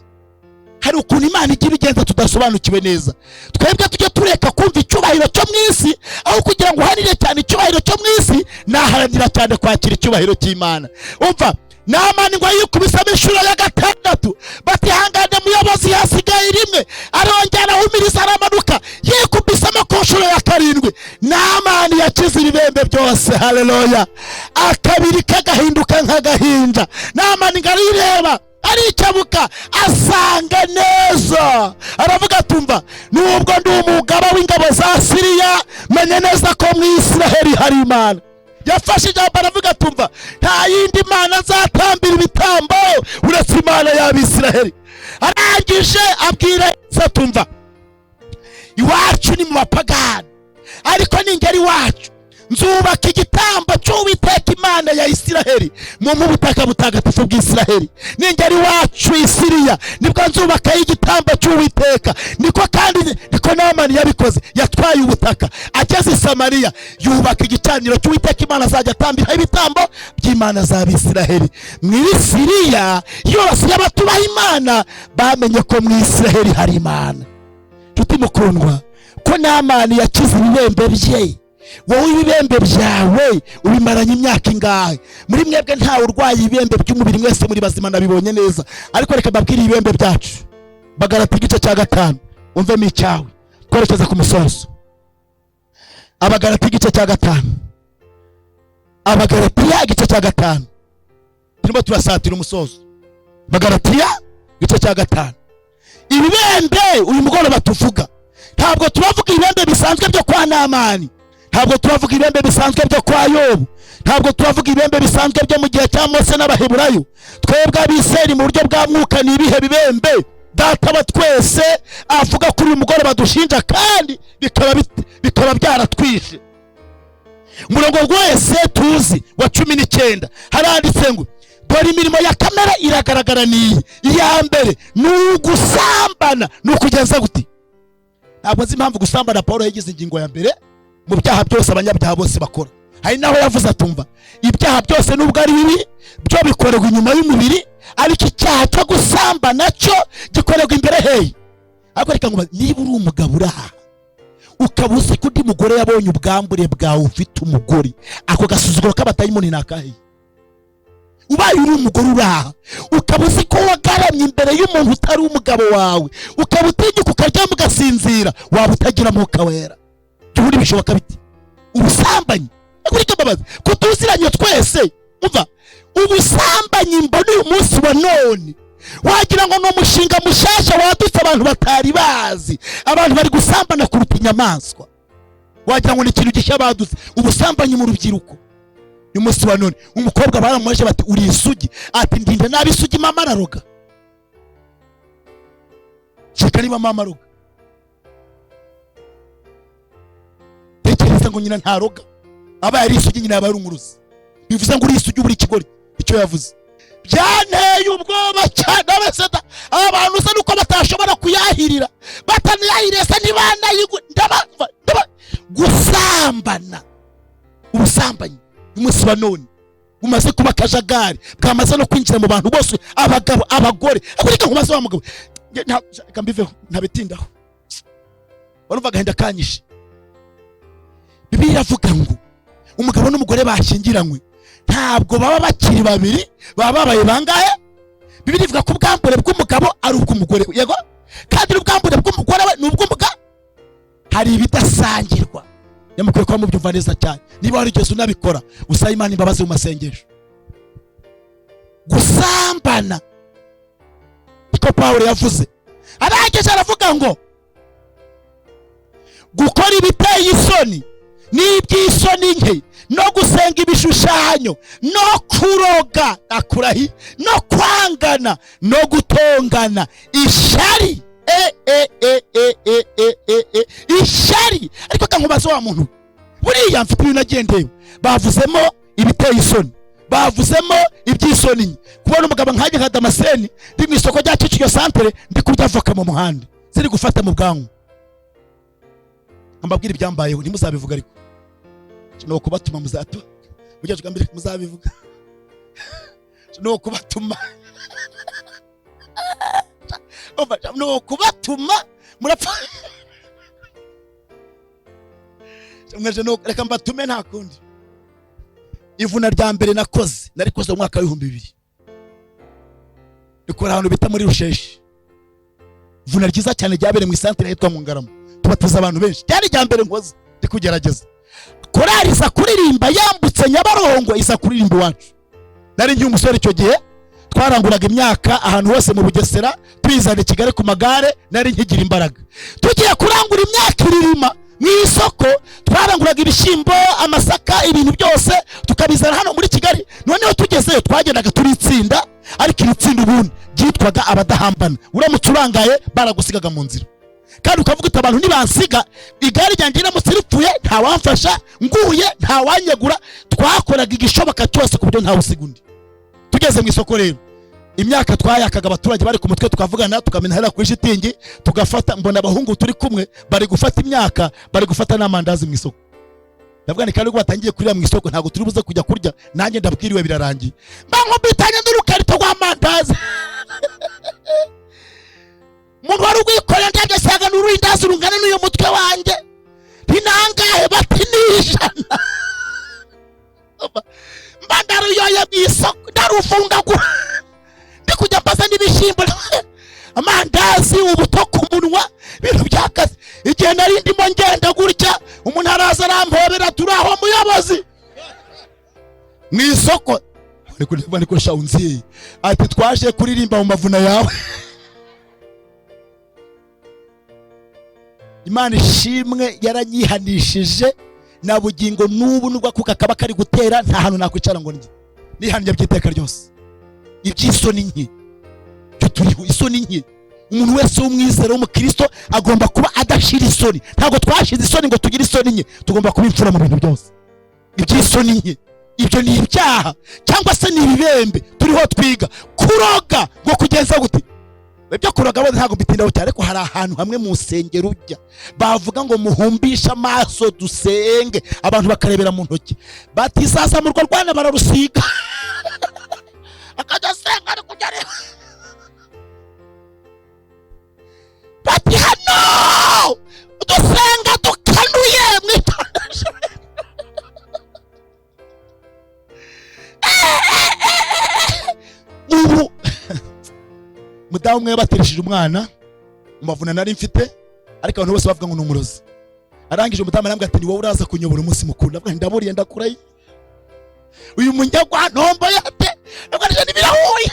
Hari ukuntu Imana igira igenza tudasobanukiwe neza. Twebwe tujye tureka kumva icyubahiro cyo mu isi, aho kugira ngo uhanire cyane icyubahiro cyo mu isi, naharanira cyane kwakira icyubahiro cy'Imana. Umva, Namani ngo yikubisamo inshuro ya gatandatu, batihangane muyobozi yasigaye rimwe. Arongera ahumiriza aramanuka, yikubisamo ku nshuro ya karindwi. Namani yakize ibibembe byose. Haleluya. Akabiri kagahinduka nk'agahinja. Namani ngarireba aricyabuka asanga neza, aravuga tumva nubwo ndi umugaba w'ingabo za Siriya, menye neza ko mu Isiraheli hari Imana. Yafashe ijambo aravuga tumva nta yindi Mana nzatambira ibitambo uretse Imana y'Abisiraheli. Arangije abwira tumva iwacu ni mu bapagani, ariko ningeri wacu nzubaka igitambo cy'Uwiteka Imana ya Isiraheli mu butaka butagatifu bw'Isiraheli. Ningeri wacu Isiriya nibwo nzubaka igitambo cy'Uwiteka. Niko Namani yabikoze, yatwaye ubutaka ageze i Samariya yubaka igicaniro cy'Uwiteka Imana azajya atambira ibitambo by'Imana z'Abisiraheli. Mu Isiriya yose y'abatubaha Imana bamenye ko mu Isiraheli hari Imana. Nshuti mukundwa, ko Namani yakize ibibembe bye, wowe ibibembe byawe ubimaranye imyaka ingahe? Muri mwebwe ntawe urwaye ibibembe by'umubiri, mwese muri bazima nabibonye neza. Ariko reka babwire ibibembe byacu. Bagalati igice cya 5 umvemo icyawe twerekeza ku musozo. Abagalati igice cya 5, Abagalatiya igice cya 5 turimo turasatira umusozo. Bagalatiya igice cya 5. Ibibembe uyu mugoroba tuvuga, ntabwo turavuga ibibembe bisanzwe byo kwa Namani, ntabwo turavuga ibibembe bisanzwe byo kwa Yobu, ntabwo turavuga ibibembe bisanzwe byo mu gihe cya Mose n'Abaheburayo. Twebwe abiseri mu buryo bwa mwuka ni ibihe bibembe Data wa twese avuga kuri uyu mugoroba dushinja, kandi bikaba byaratwishe. Umurongo wese tuzi wa 19 haranditse ngo dore imirimo ya kamere iragaragara niyi. Iya mbere ni ugusambana. Ni ukugenza gute? Ntabwo nzi impamvu gusambana Paulo yagize ingingo ya mbere mu byaha byose abanyabyaha bose bakora. Hari naho yavuze atumva ibyaha byose nubwo ari bibi byo bikorerwa inyuma y'umubiri, ariko icyaha cyo gusambana cyo gikorerwa imbere. Hey, ariko reka ngo niba uri umugabo uraha ukaba uzi ko undi mugore yabonye ubwambure bwawe ufite umugore, ako gasuzuguro k'abatayimoni nakahe? Ubaye uri umugore uraha ukaba uzi ko wagaramye imbere y'umuntu utari umugabo wawe, ukaba utinyuka ukaryama ugasinzira, waba utagira Mwuka Wera. Byuri bishoboka biti? Ubusambanyi akurika babaza ko tuziranye twese. Umva, ubusambanyi mbona uyu munsi wa none wagira ngo no mushinga mushasha wadutse abantu batari bazi. Abantu bari gusambana kuruta inyamaswa, wagira ngo ni ikintu gishya badutse. Ubusambanyi mu rubyiruko uyu munsi wa none, umukobwa baramwaje bati uri isugi, ati ndinde nabi isugi mama araroga. Cheka niba mama aroga, tekereza ngo nyina ntaroga, aba yari isugi nyina yaba ari umuruzi. Bivuze ngo uri isugi buri kigori. Icyo yavuze byanteye ubwoba cyane. Abaseta abantu usa nuko batashobora kuyahirira, batanayahiresa ndaba gusambana. Ubusambanyi umunsi wa none umaze kuba kajagari, bwamaze no kwinjira mu bantu bose, abagabo abagore. Akurika nkumaze wa mugabo kambiveho ntabitindaho, barumva gahenda kanyishe. Bibiliya iravuga ngo umugabo n'umugore bashyingiranywe ntabwo baba bakiri babiri, baba babaye bangahe? Bibiliya ivuga ko ubwambure bw'umugabo ari ubw'umugore, yego, kandi ubwambure bw'umugore we ni ubw'umugabo. Hari ibidasangirwa, nyamukwiye kuba mubyumva neza cyane. Niba warigeze unabikora, usaba Imana imbabazi mu masengesho. Gusambana niko Paulo yavuze, arangije aravuga ngo gukora ibiteye isoni n'iby'isoni nke, no gusenga ibishushanyo, no kuroga, akurahi, no kwangana, no gutongana, ishari. Ishari. Ariko kankubaza wa muntu, buriya mfite ibintu nagendeye, bavuzemo ibiteye isoni, bavuzemo iby'isoni nke. Kubona umugabo nkajye nka Damascene ndi mu isoko rya Kicukiro centre, ndi kurya avoka mu muhanda ziri gufata mu bwanwa. Ambabwira ibyambayeho ntimuzabivuga, ariko no kubatuma muzato mugiye mbere muzabivuga. No kubatuma no kubatuma murapfa. Mwaje no reka mbatume nta kundi. Ivuna rya mbere nakoze narikoze mu mwaka wa 2000, rikora ahantu bita muri Rusheshi. Ivuna ryiza cyane ryabere mu centre yitwa mu Ngarama, tubatuza abantu benshi. Cyari rya mbere nkoze ndikugerageza. Korari isa kuririmba yambutse Nyabarongo, isa kuririmba iwacu. Nari ngiye umusore icyo gihe, twaranguraga imyaka ahantu hose mu Bugesera, twizana Kigali ku magare. Nari nkigira imbaraga, tugiye kurangura imyaka iririma mu isoko, twaranguraga ibishyimbo, amasaka, ibintu byose tukabizana hano muri Kigali. Noneho tugezeyo twagendaga turi itsinda, ariko iri tsinda ubundi ryitwaga abadahambana. Uramutse urangaye baragusigaga mu nzira. kandi ukavuga uti abantu nibansiga igare ryanjye riramutse ripfuye ntawamfasha, nguye ntawanyegura. Twakoraga igishoboka cyose ku buryo ntawusiga undi. Tugeze mu isoko rero, imyaka twayakaga abaturage bari ku mutwe, tukavugana tukamenya hera kuri shitingi, tugafata. Mbona abahungu turi kumwe bari gufata imyaka, bari gufata n'amandazi mu isoko. Ndavuga ni kandi ubwo batangiye kurira mu isoko ntabwo turi buze kujya kurya, nanjye ndabwiriwe birarangiye. Bankubitanye n'urukarito rw'amandazi. Umuntu wari ugwikorera ndagasanga n'ururindazi rungana n'uyu mutwe wanjye. Binangahe bati n'ijana. Mbandaro yoya mu isoko ndarufungagura. Ndikujya mbaza n'ibishyimbo. Amandazi ubuto ku munwa bintu byakaze. Igihe nari ndimo ngenda gutya umuntu araza arampobera, turaho muyobozi mu isoko. Niko shawunzi ati twaje kuririmba mu mavuna yawe. Imana ishimwe yaranyihanishije na bugingo n'ubu nubwo kuka kaba kari gutera nta hantu nakwicara ngo nihanje byiteka ryose. Iby'isoni nke cyo turiho, isoni nke. Umuntu wese w'umwizera w'umukristo agomba kuba adashira isoni. Ntabwo twashize isoni ngo tugire isoni nke, tugomba kuba imfura mu bintu byose. Iby'isoni nke ibyo ni ibyaha cyangwa se ni ibibembe turiho twiga. Kuroga ngo kugenza gute? Ibyo kuroga bo ntabwo bitindaho cyane, ariko hari ahantu hamwe mu nsengero ujya bavuga ngo muhumbisha amaso dusenge, abantu bakarebera mu ntoki bati sasa mu rwo Rwanda bararusiga. Akajya senga ari kujya reba bati hano dusenga dukanuye mwitondeshe. Ubu mudamu umwe batirishije umwana umavuna nari mfite, ariko abantu bose bavuga ngo n'umurozi. Arangije umudamu arambwira ati ni wowe uraza kunyobora umunsi mukuru. Ndavuga ndaburiye ndakuraye uyu munyagwa ntombo yate nagarije n'ibirahuye.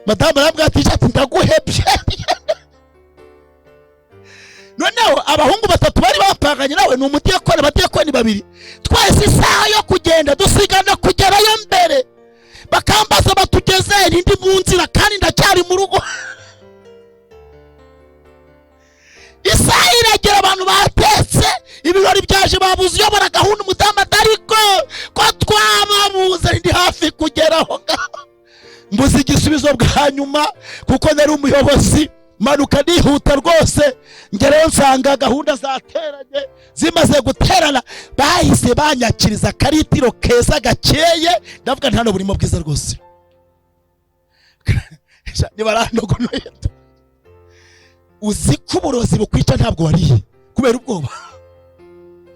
Madamu arambwira ati ndaguhebye. Noneho abahungu batatu bari bapanganye nawe ni umudiyakoni, abadiyakoni babiri. Twese isaha yo kugenda dusigana kugerayo mbere, bakambaza batugeze indi mu nzira kandi ndacyari mu rugo. Isaha iragera abantu batetse, ibirori byaje babuze uyobora gahunda umudamu Ariko ko twababuze ndi hafi kugeraho ngaho. Mbuze igisubizo bwa nyuma kuko nari umuyobozi, manuka nihuta rwose. Ngereyo nsanga gahunda zateranye, zimaze guterana bahise banyakiriza karitiro keza gakeye. Ndavuga nta no burimo bwiza rwose. Nibarandogonoye uzi ko uburozi bukwica ntabwo wariye kubera ubwoba.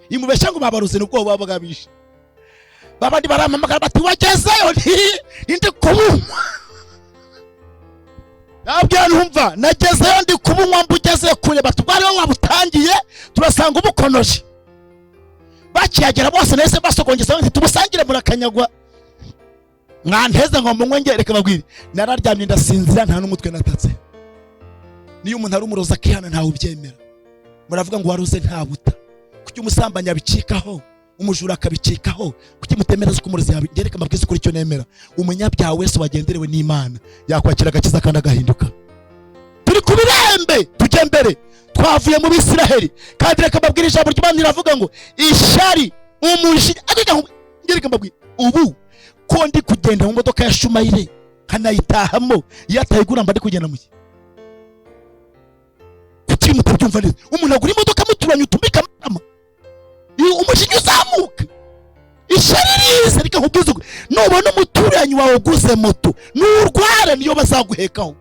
Imubesha ngo babaruze n'ubwoba bwabishe. Babandi baramamagara bati wagezeyo ndi kubunywa. Nabyo numva nagezeyo ndi kubunywa, mbugeze kure batubare wabutangiye turasanga ubukonoje. Bakiyagera bose nese basogongeza ngo tubusangire murakanyagwa. Mwanteze ngo munywe ngereka babwire nararyamye ndasinzira nta n'umutwe natatse. Niyo umuntu ari umuroza akihana ntawe ubyemera. Muravuga ngo waruze nta buta. Kuki umusambanya abicikaho, umujura akabicikaho, kuki mutemereza ko umurozi yabigereka mabwiza kuri cyo nemera. Umunyabyaha wese wagenderewe n'Imana yakwakira agakiza kandi agahinduka. Turi ku birembe tujye mbere. Twavuye mu Bisiraheli kandi reka babwire ijambo ry'Imana riravuga ngo ishari umuji ngereka mbabwire ubu ko ndi kugenda mu modoka ya Shumayire kanayitahamo yatayigura mba ndi kugenda mu kuki mutabyumva neza. Umuntu agura imodoka muturanye utumika mama umujinya uzamuka. Ishari rize reka nkubwize nubona umuturanyi wawe uguze moto n'urwara niyo bazaguhekaho.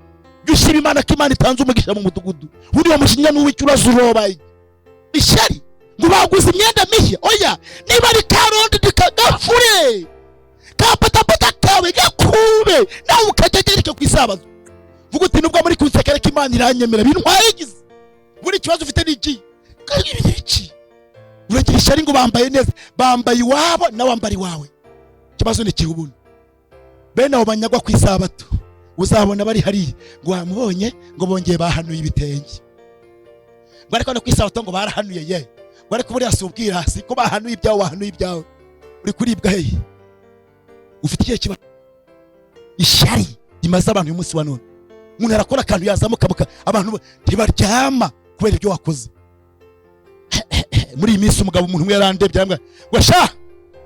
Gushira Imana ko Imana itanze umugisha mu mudugudu. Uri wa mushinya n'uwicura zurobaye. Ishari ngo baguze imyenda mishya. Oya niba ari karondi dikagafure kapatapata kawe gakube nawe ukajegereke kwisabazo. Vuga uti nubwo muri kunsekera ko Imana iranyemera bintwayigize. Buri kibazo ufite n'iki kandi iki uragira ishari ngo bambaye neza, bambaye iwabo na wambari wawe. Kibazo ni kihubuno bene abo banyagwa kwisabato uzabona bari hari ngo wamubonye ngo bongeye bahanuye ibitenge. Bari ko no kwisabato ngo barahanuye ye. Bari ko buri asubwira hasi ko bahanuye ibyawe wahanuye ibyawe. Uri kuribwa hehe? Ufite ikihe kiba ishari imaze abantu uyu munsi wa none. umuntu arakora akantu yazamuka abantu ntibaryama kubera ibyo wakoze. Muri iyi minsi umugabo umuntu umwe yarandebye yambwa ngo sha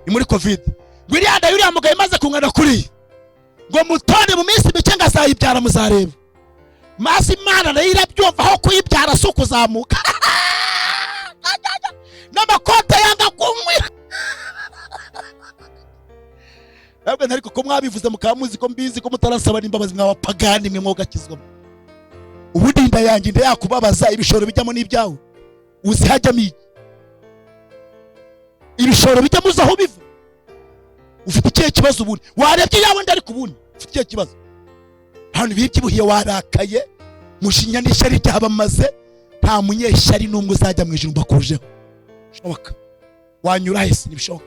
ni muri covid ngo iriya yuriya mugabo imaze kungana kuri ngo mutone mu minsi mike ngazayibyara muzareba. Maze Imana nayo irabyumva aho kuyibyara si ukuzamuka n'amakote yanga kumwira. Ntabwo ariko ko mwabivuze mukamuzi ko mbizi ko mutarasaba n'imbabazi mw'abapagani mwe mwogakizwa. Ubundi inda yanjye nda yakubabaza ibishoro bijyamo n'ibyawe uzi hajyamo iki? Ibishoro bijyamo uzi aho biva? Ufite ikihe kibazo ubundi? Warebye yawe ndi ariko ubundi ufite ikihe kibazo? Hano bibyibuhiye warakaye mushinya n'ishyari ryabamaze, nta munyeshyari n'umwe uzajya mu ijuru bakujeho. Shoboka wanyura hese nibishoboka.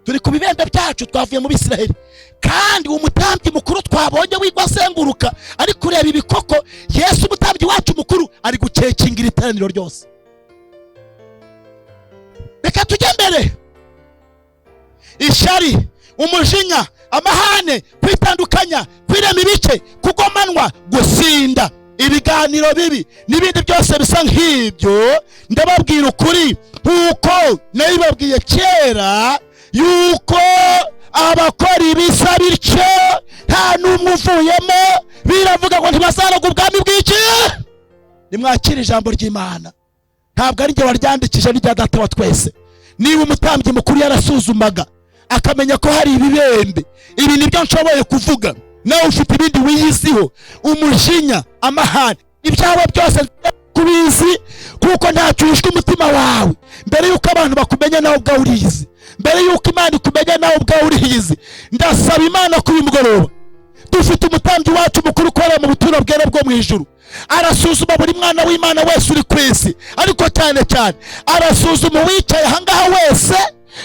Turi ku bibenda byacu twavuye mu Bisiraheli, kandi umutambyi mukuru twabonye wigwa azenguruka ari kureba ibikoko. Yesu umutambyi wacu mukuru ari gucekingira iteraniro ryose. Reka tujye mbere. Ishyari, umujinya, amahane, kwitandukanya, kwirema ibice, kugomanwa, gusinda, ibiganiro bibi n'ibindi byose bisa nk'ibyo, ndababwira ukuri nkuko nabibabwiye kera yuko abakora ibisa bityo nta n'umwe uvuyemo. Biravuga ngo ntibazaraga ubwami bw'iki? Nimwakira ijambo ry'Imana. Ntabwo ari njye waryandikije n'irya Data wa twese. Niba umutambyi mukuru yarasuzumaga akamenya ko hari ibibembe, ibi nibyo nshoboye kuvuga, nawe ufite ibindi wiyiziho, umujinya, amahane, ibyawe byose kubizi, kuko ntacyo uhishwe umutima wawe. Mbere yuko abantu bakumenya nawe ubwawe uriyizi, mbere yuko Imana ikumenya nawe ubwawe uriyizi. Ndasaba Imana kuri mugoroba, dufite umutambyi wacu mukuru ukorera mu buturo bwera bwo mu ijuru. Arasuzuma buri mwana w'Imana wese uri ku isi, ariko cyane cyane arasuzuma uwicaye ahangaha wese,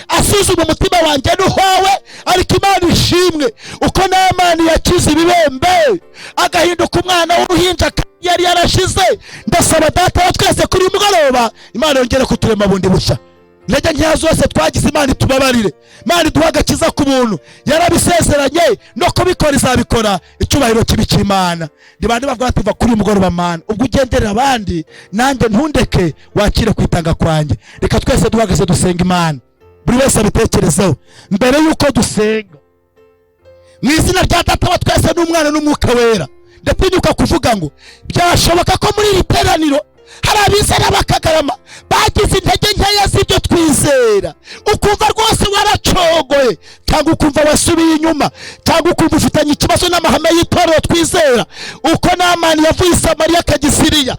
asuzuma umutima wanjye n'uwawe. Ariko Imana ishimwe uko Namani yakize ibibembe agahinduka umwana w'uruhinja yari yarashize. Ndasaba Data wa twese kuri mugoroba Imana yongere kuturema bundi bushya. Intege nkeya zose twagize Imana itubabarire. Imana iduha agakiza ku buntu, yarabisezeranye no kubikora izabikora. Icyubahiro kibikira Imana. Ndibandi bavuga ati va kuri mugoroba Mana, ubwo ugenderera abandi nanjye ntundeke, wakire kwitanga kwanjye. Reka twese duhagaze dusenga Imana, buri wese abitekerezeho mbere yuko dusenga. Mu izina rya Data wa twese n'Umwana n'Umwuka wera, ndatinyuka kuvuga ngo byashoboka ko muri iri teraniro hari abizera bakagarama bagize intege nkeya z'ibyo twizera, ukumva rwose waracogoye, cyangwa ukumva wasubiye inyuma, cyangwa ukumva ufitanye ikibazo n'amahame y'itorero twizera. Uko Namani yavuye i Samariya akajya i Siriya,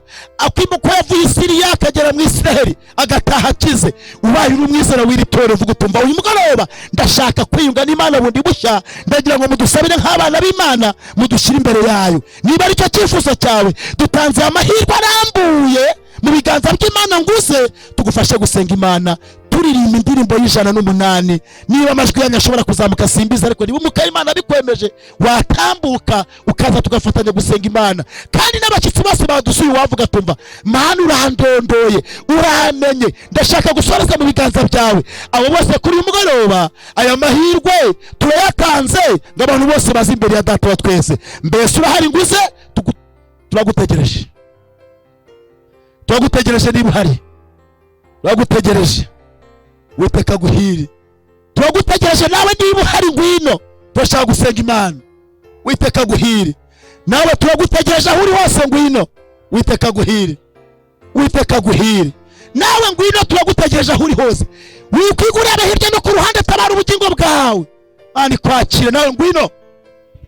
uko yavuye i Siriya akagera mu Isiraheli agataha akize, ubaye uri umwizera w'iri torero uvuga utumva uyu mugoroba ndashaka kwiyunga n'Imana bundi bushya. Ndagira ngo mudusabire nk'abana b'Imana, mudushyire imbere yayo. Niba ari cyo cyifuzo cyawe, dutanze amahirwe arambuye mu biganza by'Imana nguze tugufashe gusenga Imana, turirimba indirimbo y'108. Niba amajwi yanyu ashobora kuzamuka simbiza, ariko niba umuka Imana bikwemeje watambuka ukaza tugafatanya gusenga Imana. Kandi n'abashyitsi bose badusuye wavuga tumva Mana urandondoye, uramenye, ndashaka gusoreza mu biganza byawe. Abo bose kuri uyu mugoroba aya mahirwe turayatanze ngo abantu bose bazi imbere ya Data wa twese. Mbese urahari nguze? Turagutegereje, turagutegereje. Niba uhari turagutegereje, Uwiteka guhire. Turagutegereje nawe niba uhari ngwino, turashaka gusenga Imana. Uwiteka guhire. Nawe turagutegereje aho uri hose ngwino, Uwiteka guhire. Uwiteka guhire. Nawe ngwino turagutegereje aho uri hose. Wikwigurira hirya no ku ruhande, tabara ubugingo bwawe. Imana ikwakire. Nawe ngwino,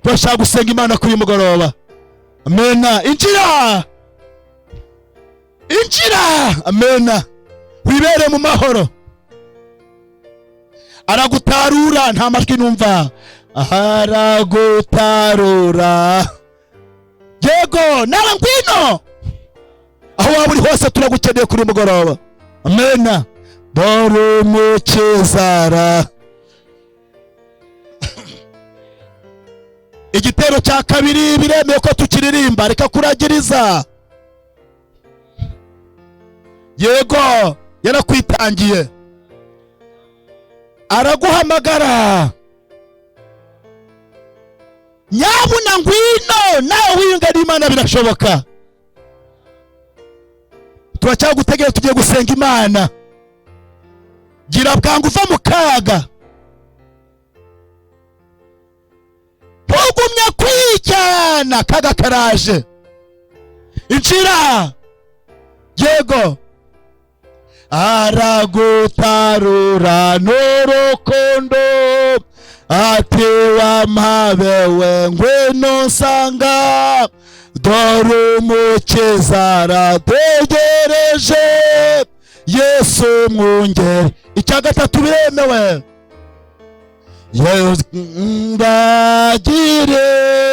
turashaka gusenga Imana kuri mugoroba. Amena. Injira, injira. Amena. Wibere mu mahoro. Aragutarura, nta majwi numva. Aragutarura. Yego, nawe ngwino aho waba uri hose, turagukeneye kuri mugoroba. Amena. Dore umukezara. Igitero cya kabiri biremeye ko tukiririmba. Reka kuragiriza. Yego, yarakwitangiye, araguhamagara. nyabuna ngwino nawe wiyunga n'Imana, birashoboka. Turacyagutegera, tugiye gusenga Imana. Gira bwangu, uva mu kaga, ntugumye kwijyana, kaga karaje. Injira, yego. Aragutarura n'urukundo, ati wampabewe ngwino nsanga, dore umukiza arategereje, Yesu mwungeri. Icya gatatu biremewe.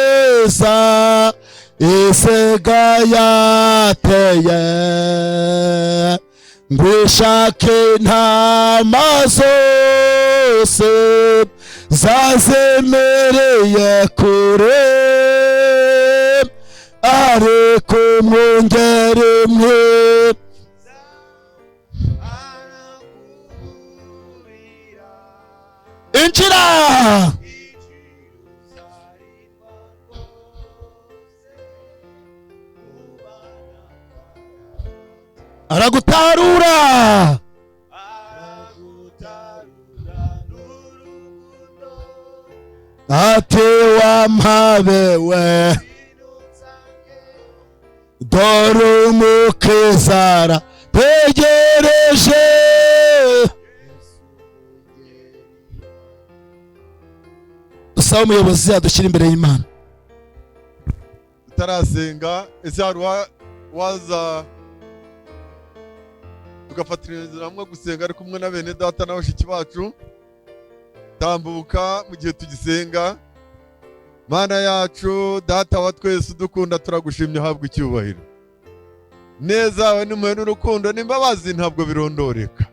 Ndagireza isega yateye, ngwishake intama zose zazemereye kure, ariko mwungeri mwe. Injira, aragutarura, ati wampabewe, dore umukiza arategereje. Dusaba umuyobozi adushyira imbere y'Imana. Tutarasenga, ese hari waza tugafatiriza hamwe gusenga ari kumwe na bene data na bashiki bacu? Tambuka mu gihe tugisenga. Mana yacu, data wa twese udukunda, turagushimye, habwa icyubahiro. Neza we n'impuhwe n'urukundo n'imbabazi ntabwo birondoreka.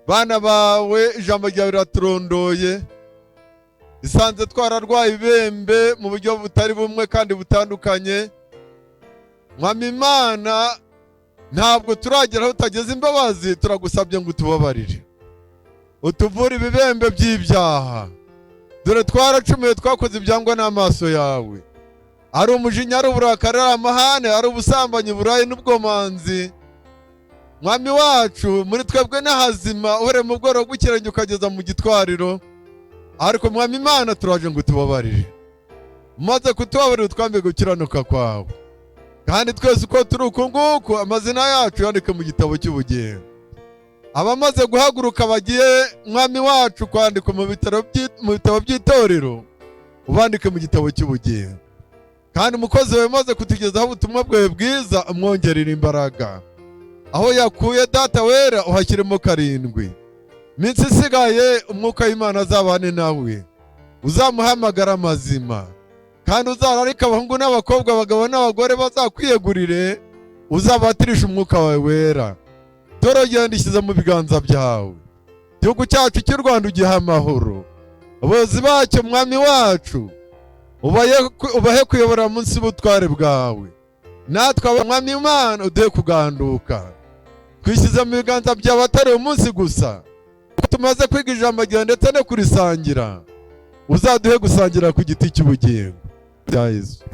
Bana bawe, ijambo ryawe raturondoye, isanze twararwaye ibembe mu buryo butari bumwe kandi butandukanye. Mwami Imana, ntabwo turagera aho utageze imbabazi, turagusabye ngo utubabarire, utuvure ibibembe by'ibyaha. Dore twaracumuye, twakoze ibyangwa n'amaso yawe, ari umujinya, ari uburakari, ari amahane, ari ubusambanyi, uburayi n'ubwomanzi. Mwami wacu, muri twebwe n'ahazima, uhereye mu bworo bw'ikirenge ukageza mu gitwariro. Ariko Mwami Imana, turaje ngo utubabarire, umaze kutubabarira utwambe gukiranuka kwawe. Kandi twese uko turi uku nguku, amazina yacu yandike mu gitabo cy'ubugingo. Abamaze guhaguruka bagiye Mwami wacu kwandika mu bitabo by'itorero, ubandike mu gitabo cy'ubugingo. Kandi umukozi wawe maze kutugezaho ubutumwa bwawe bwiza, umwongerera imbaraga. Aho yakuye Data wera, uhashyiremo karindwi. Minsi isigaye umwuka w'Imana azabane nawe, uzamuhamagara amazima, kandi uzararika abahungu n'abakobwa, abagabo n'abagore bazakwiyegurire, uzabatirisha umwuka wawe wera. Dore genda ishyize mu biganza byawe. Igihugu cyacu cy'u Rwanda ugiha amahoro, abayobozi bacyo Mwami wacu ubahe kuyobora munsi y'ubutware bwawe. Natwe Mwami Imana uduhe kuganduka, twishyize mu biganza byawe atari umunsi gusa. Tumaze kwiga ijambo ryawe ndetse no kurisangira, uzaduhe gusangira ku giti cy'ubugingo bya Yesu.